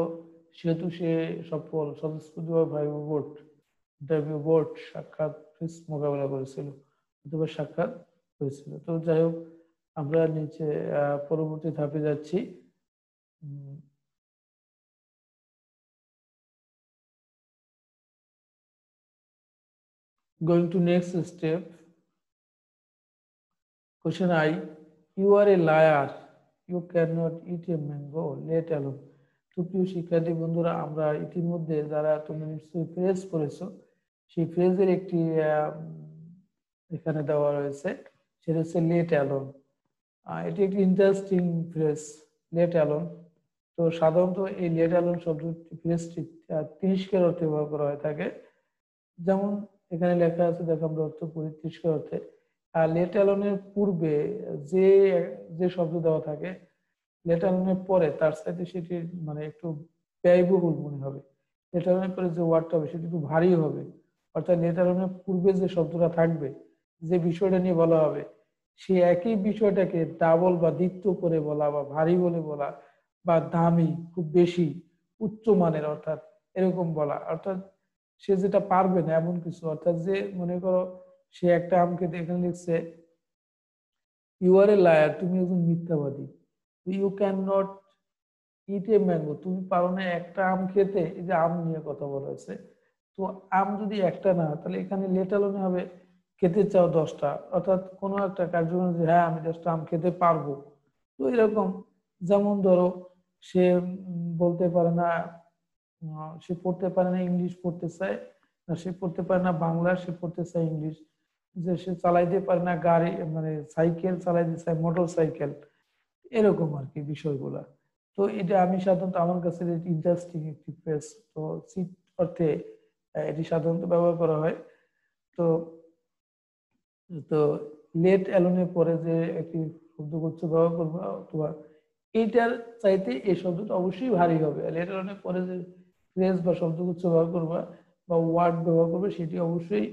সেহেতু সে সফল, স্বতঃস্ফূর্তভাবে বোর্ড, ইন্টারভিউ বোর্ড, সাক্ষাৎ মোকাবেলা করেছিল অথবা সাক্ষাৎ হয়েছিল। তো যাই হোক, আমরা নিচে পরবর্তী ধাপে যাচ্ছি। Going to next step. Question I. You are a liar. You cannot eat a mango, let alone. তো প্রিয় শিক্ষার্থী বন্ধুরা, আমরা ইতিমধ্যে যারা তোমরা নিশ্চয়ই ফ্রেজ পড়েছো, সেই ফ্রেজের একটি এখানে দেওয়া রয়েছে, সেটা হচ্ছে লেট অ্যালোন। এটি একটি ইন্টারেস্টিং ফ্রেজ, লেট অ্যালোন। তো সাধারণত এই লেট অ্যালোন শব্দটি ফ্রেজটি 30 অর্থে ব্যবহার করা হয়ে থাকে। যেমন এখানে লেখা আছে, দেখো আমরা অর্থ করি 30 অর্থে। আর লেট অ্যালোনের পূর্বে যে যে শব্দ দেওয়া থাকে, লেট অ্যালোনের পরে তার সাথে সেটি মানে একটু ব্যয়বহুল মনে হবে। লেট অ্যালোনের পরে যে ওয়ার্ডটা হবে সেটি একটু ভারী হবে, অর্থাৎ লেট অ্যালোনের পূর্বে যে শব্দটা থাকবে, যে বিষয়টা নিয়ে বলা হবে, সে একই বিষয়টাকে ডাবল বা দ্বিত্ব করে বলা, বা ভারী বলে বলা, বা দামি, খুব বেশি, উচ্চ মানের, অর্থাৎ এরকম বলা, অর্থাৎ সে যেটা পারবে না এমন কিছু। অর্থাৎ যে মনে করো সে একটা আম খেতে, এখানে লিখছে ইউ আর এ লায়ার, তুমি একজন মিথ্যাবাদী। You can not eat a mango, তুমি পারো না একটা আম খেতে। এই যে আম নিয়ে কথা বলা হয়েছে, তো আম যদি একটা না, তাহলে এখানে লেটালনে হবে খেতে চাও 10টা, অর্থাৎ কোনো একটা কার্যক্রম যে হ্যাঁ আমি 10টা আম খেতে পারবো। তো এরকম, যেমন ধরো সে বলতে পারে না, সে পড়তে পারে না ইংলিশ পড়তে চায়, না সে পড়তে পারে না বাংলা, সে পড়তে চায় ইংলিশ। যে সে চালাইতে পারে না গাড়ি, মানে সাইকেল চালাইতে চায় মোটর সাইকেল, এরকম আর কি বিষয়গুলা। তো এটা আমি সাধারণত, আমার কাছে ইন্টারেস্টিং একটি ফ্রেজ। তো সিট অর্থে এটি সাধারণত ব্যবহার করা হয়। তো তো লেট অ্যালোনের পরে যে একটি শব্দগুচ্ছ ব্যবহার করবো, অথবা এইটার চাইতে এই শব্দটা অবশ্যই ভারী হবে। লেট অ্যালোনের পরে যে ফ্রেজ বা শব্দগুচ্ছ ব্যবহার করবা বা ওয়ার্ড ব্যবহার করবে, সেটি অবশ্যই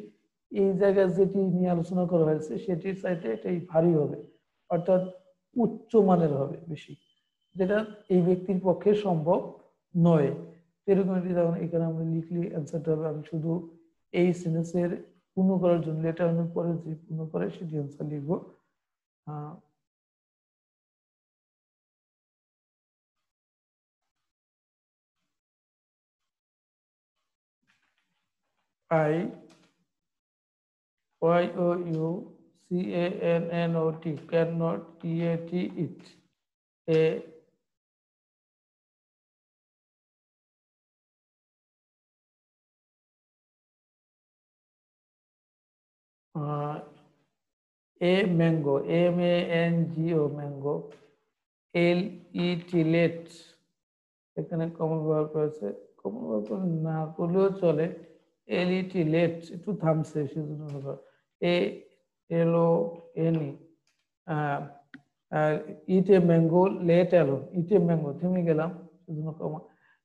এই জায়গায় যেটি নিয়ে আলোচনা করা হয়েছে সেটির চাইতে এটাই ভারী হবে, অর্থাৎ উচ্চ মানের হবে বেশি, যেটা এই ব্যক্তির পক্ষে সম্ভব নয়। এরকম একটি, যেমন এখানে আমরা লিখলি অ্যান্সারটা হবে, আমি শুধু এই সেন্টেন্সের পূর্ণ করার জন্য লেটার অনেক পরে যে পূর্ণ করে সেটি অ্যান্সার লিখবো। I YOUCANNOT, cannot, EAT, it, a mango, MANGO, mango, LET, let, এখানে কমন ব্যবহার করেছে, কমন ব্যবহার করে না করলেও চলে, LET, let একটু থামছে সেজন্য ব্যবহার, ALONE, it a mango, let alone, it a mango, থেমে গেলাম সেজন্য কমা,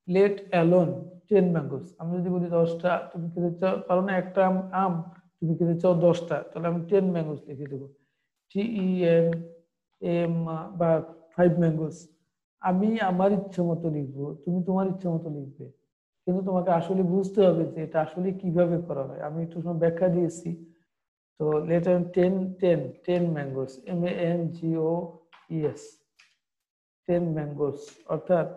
লেট অ্যালোন 10 ম্যাঙ্গোস। আমি যদি বলি 10টা, তুমি খেতে চাও, কারণ একটা আম তুমি খেতে চাও 10টা, তাহলে আমি 10 ম্যাঙ্গোস লিখে দেবো, TEN, বা 5 ম্যাঙ্গোস, আমি আমার ইচ্ছে মতো লিখবো, তুমি তোমার ইচ্ছে মতো লিখবে, কিন্তু তোমাকে আসলে বুঝতে হবে যে এটা আসলে কিভাবে করা হয়। আমি একটু সময় ব্যাখ্যা দিয়েছি। তো লেটার 10, 10 ম্যাঙ্গোস, MANGOES, 10 ম্যাঙ্গোস। অর্থাৎ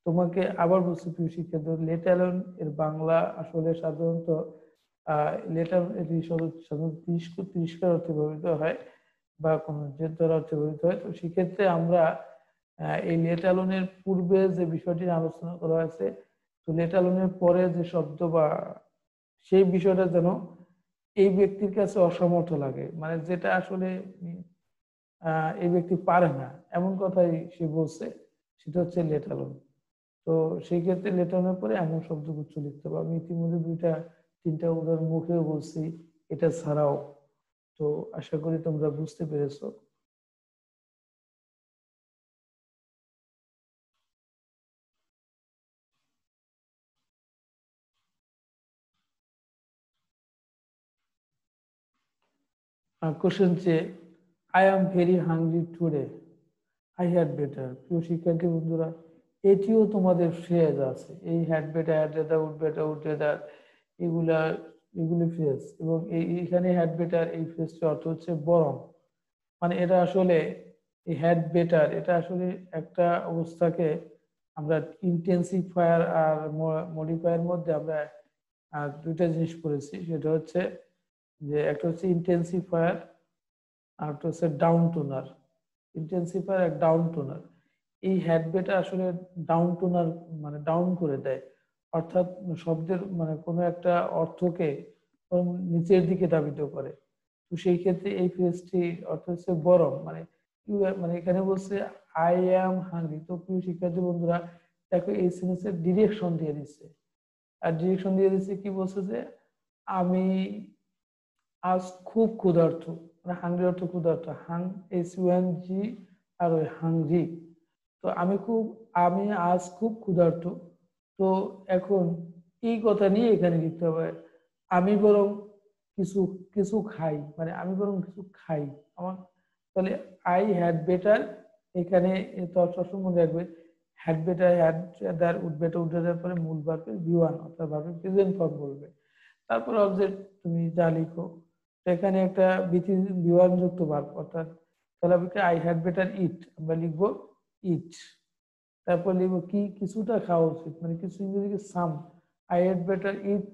তোমাকে আবার বলছি প্রিয় শিক্ষার্থী, লেটারন এর বাংলা আসলে সাধারণত লেটার এটি সাধারণত তিরস্কার অর্থে ব্যবহৃত হয় বা কোন জেদ দ্বারা অর্থে ব্যবহৃত হয়। তো সেক্ষেত্রে আমরা এই লেটালনের পূর্বে যে বিষয়টি আলোচনা করা হয়েছে, তো লেটালনের পরে যে শব্দ বা সেই বিষয়টা যেন এই ব্যক্তির কাছে অসমর্থ লাগে, মানে যেটা আসলে এই ব্যক্তি পারে না, এমন কথাই সে বলছে, সেটা হচ্ছে লেটালন। তো সেই ক্ষেত্রে লেটালনের পরে এমন শব্দগুচ্ছ লিখতে হবে। আমি ইতিমধ্যে 2-3টা উদাহরণ মুখেও বলছি এটা ছাড়াও। তো আশা করি তোমরা বুঝতে পেরেছো। কোশ্চেন যে I am very hungry today, I had better. প্রিয় শিক্ষার্থী বন্ধুরা, এটিও তোমাদের ফ্রেজ আছে। এই had better, had better, would better, would better, এগুলা এগুলি ফ্রেজ। এবং এইখানে হ্যাড বেটার এই ফ্রেজটির অর্থ হচ্ছে বরং। মানে এটা আসলে এই হ্যাড বেটার, এটা আসলে একটা অবস্থাকে আমরা ইন্টেন্সিফায়ার আর মডিফায়ার মধ্যে আমরা দুইটা জিনিস পড়েছি। সেটা হচ্ছে যে একটা হচ্ছে ইন্টেন্সিফায়ার আর একটা হচ্ছে ডাউন টোনার। ইন্টেন্সিফায়ার আর ডাউন টোনার, এই হ্যাডবেটা আসলে ডাউন টোনার মানে ডাউন করে দেয়। অর্থাৎ শব্দের মানে কোনো একটা অর্থকে নিচের দিকে ধাবিত করে। তো সেই ক্ষেত্রে এই ফ্রেজটি অর্থ হচ্ছে বরং, মানে মানে এখানে বলছে আই অ্যাম হাংরি। তো প্রিয় শিক্ষার্থী বন্ধুরা দেখো এই সেন্টেন্সের ডিরেকশন দিয়ে দিচ্ছে। আর ডিরেকশন দিয়ে দিচ্ছে কি বলছে যে আমি আজ খুব ক্ষুধার্ত, মানে হাংরি অর্থ ক্ষুধার্ত, HUNG, আর ওই হাংরি। তো আমি আজ খুব ক্ষুধার্ত। তো এখন এই কথা নিয়ে এখানে লিখতে হবে আমি বরং কিছু কিছু খাই, মানে আমি বরং কিছু খাই আমার। তাহলে আই হ্যাড বেটার, এখানে তো সবসময় মনে রাখবে had better, would better, would better পরে মূল ভার্বের V1 অর্থাৎ ভার্বের প্রেজেন্ট ফর্ম বলবে। তারপর অবজেক্ট তুমি যা লিখো। তো এখানে একটা বিওয়ান যুক্ত ভার্ব, অর্থাৎ তাহলে আই হ্যাড বেটার ইট, আমরা লিখবো ইট। তারপর লিখবো কি কিছুটা খাওয়া উচিত, মানে কিছু ইংরেজি some. I had better eat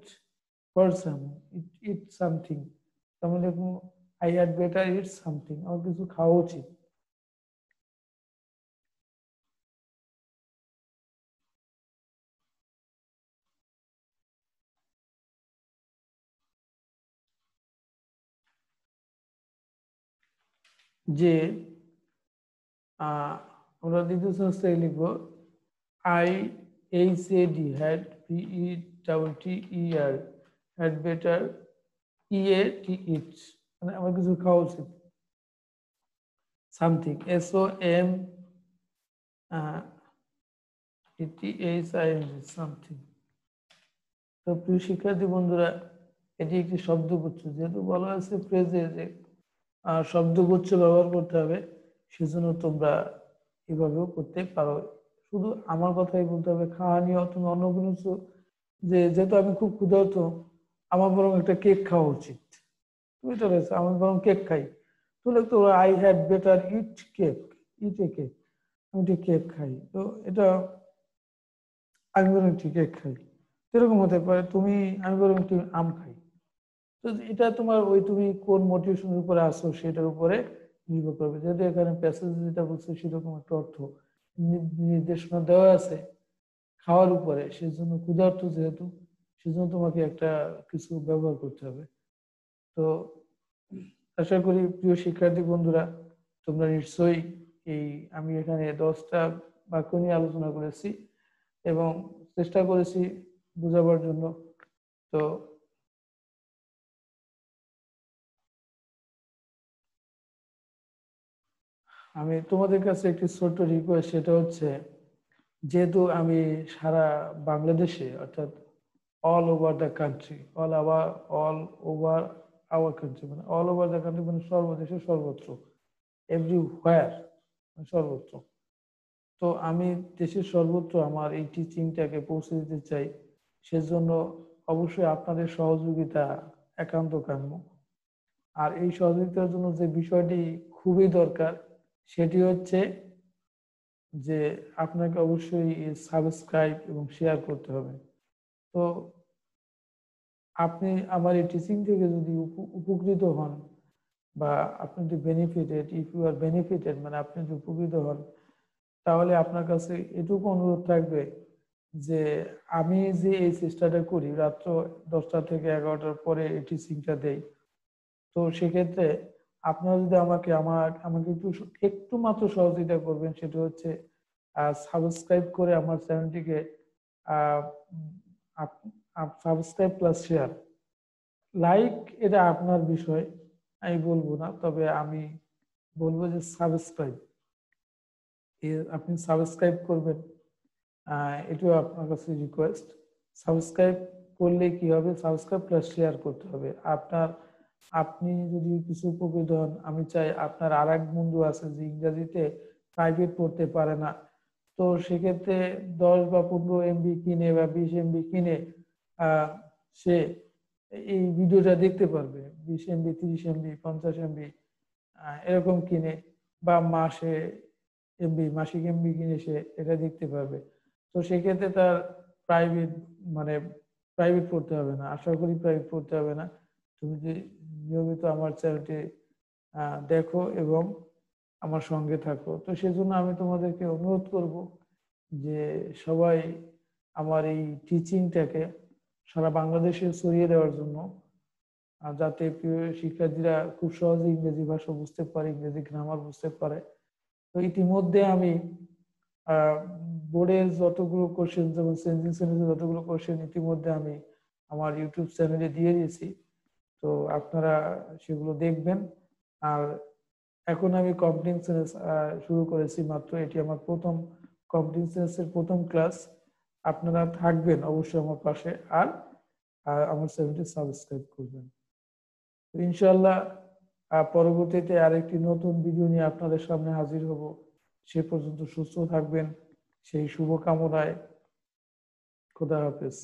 for some, eat something. তাহলে লিখবো I had better eat something, আমার কিছু খাওয়া উচিত। যে আমরা দ্বিতীয় সংস্থায় লিখবো IHAD, had, PETTER, had better EAT, ইট, মানে আমার কিছু খাওয়া উচিত। Something, SOMETHING, something. তো প্রিয় শিক্ষার্থী বন্ধুরা, এটি একটি শব্দগুচ্ছ, যেহেতু বলা হয়েছে ফ্রেজে যে শব্দগুচ্ছ ব্যবহার করতে হবে, সেজন্য তোমরা এভাবেও করতে পারো। শুধু আমার কথাই বলতে হবে, খাওয়া নিয়ে তুমি অন্য কোনো কিছু, যে যেহেতু আমি খুব ক্ষুধার্ত, আমার বরং একটা কেক খাওয়া উচিত, বুঝতে পেরেছো, আমি বরং কেক খাই। তাহলে তো I had better it cake, it a cake, আমি একটি কেক খাই। তো এটা আমি বরং একটি কেক খাই, এরকম হতে পারে। আমি বরং একটি আম খাই। তো এটা তোমার ওই তুমি কোন মোটিভেশনের উপরে আসো সেটার উপরে নির্ভর করবে। যেহেতু এখানে প্যাসেজ যেটা বলছে সেরকম একটা অর্থ নির্দেশনা দেওয়া আছে খাওয়ার উপরে, সেজন্য ক্ষুধার্ত যেহেতু, সেজন্য তোমাকে একটা কিছু ব্যবহার করতে হবে। তো আশা করি প্রিয় শিক্ষার্থী বন্ধুরা, তোমরা নিশ্চয়ই এই আমি এখানে 10টা বাক্য নিয়ে আলোচনা করেছি এবং চেষ্টা করেছি বোঝাবার জন্য। তো আমি তোমাদের কাছে একটি ছোট্ট রিকোয়েস্ট, সেটা হচ্ছে যেহেতু আমি সারা বাংলাদেশে, অর্থাৎ all over the country, all over our country, মানে অল ওভার দ্য কান্ট্রি মানে সর্বদেশে সর্বত্র, এভরিহোয়ার, সর্বত্র। তো আমি দেশের সর্বত্র আমার এই টিচিংটাকে পৌঁছে দিতে চাই। সেজন্য অবশ্যই আপনাদের সহযোগিতা একান্ত কাম্য। আর এই সহযোগিতার জন্য যে বিষয়টি খুবই দরকার সেটি হচ্ছে যে আপনাকে অবশ্যই সাবস্ক্রাইব এবং শেয়ার করতে হবে। তো আপনি আমার এই টিচিং থেকে যদি উপকৃত হন বা আপনি যদি benefited, if you are benefited মানে আপনি যদি উপকৃত হন, তাহলে আপনার কাছে এটুকু অনুরোধ থাকবে যে আমি যে এই চেষ্টাটা করি রাত্র 10টা থেকে 11টার পরে এই টিচিংটা দেই, তো সেক্ষেত্রে আপনারা যদি আমাকে একটু একটু মাত্র সহযোগিতা করবেন, সেটা হচ্ছে সাবস্ক্রাইব করে আমার চ্যানেলটিকে সাবস্ক্রাইব প্লাস শেয়ার। লাইক এটা আপনার বিষয়, আমি বলবো না, তবে আমি বলবো যে সাবস্ক্রাইব, আপনি সাবস্ক্রাইব করবেন। এটাও আপনার কাছে রিকোয়েস্ট। সাবস্ক্রাইব করলে কি হবে, সাবস্ক্রাইব প্লাস শেয়ার করতে হবে। আপনি যদি কিছু উপকৃত হন, আমি চাই আপনার আর এক বন্ধু আছে যে ইংরেজিতে প্রাইভেট পড়তে পারে না, তো সেক্ষেত্রে 10 বা 15 MB কিনে বা 20 MB কিনে সে এই ভিডিওটা দেখতে পারবে। 20 MB, 30 MB, 50 MB এরকম কিনে, বা মাসিক এমবি কিনে সে এটা দেখতে পারবে। তো সেক্ষেত্রে তার প্রাইভেট মানে প্রাইভেট পড়তে হবে না, আশা করি প্রাইভেট পড়তে হবে না। তুমি যে নিয়মিত আমার চ্যানেলটি দেখো এবং আমার সঙ্গে থাকো, তো সেজন্য আমি তোমাদেরকে অনুরোধ করব যে সবাই আমার এই টিচিংটাকে সারা বাংলাদেশে ছড়িয়ে দেওয়ার জন্য, যাতে প্রিয় শিক্ষার্থীরা খুব সহজে ইংরেজি ভাষা বুঝতে পারে, ইংরেজি গ্রামার বুঝতে পারে। তো ইতিমধ্যে আমি বোর্ডের যতগুলো কোশ্চেন, যেমন চেঞ্জিং সেন্টেন্সের যতগুলো কোশ্চেন ইতিমধ্যে আমি আমার ইউটিউব চ্যানেলে দিয়ে দিয়েছি, তো আপনারা সেগুলো দেখবেন। আর এখন আমি কম্পিটিং সেন্টেন্স শুরু করেছি মাত্র, এটি আমার প্রথম কম্পিটিং সেন্টেন্সের প্রথম ক্লাস। আপনারা থাকবেন অবশ্যই আমার পাশে, আর আমার চ্যানেলটি সাবস্ক্রাইব করবেন। তো ইনশাআল্লাহ পরবর্তীতে আরেকটি নতুন ভিডিও নিয়ে আপনাদের সামনে হাজির হব। সে পর্যন্ত সুস্থ থাকবেন সেই শুভকামনায়। খোদা হাফেজ।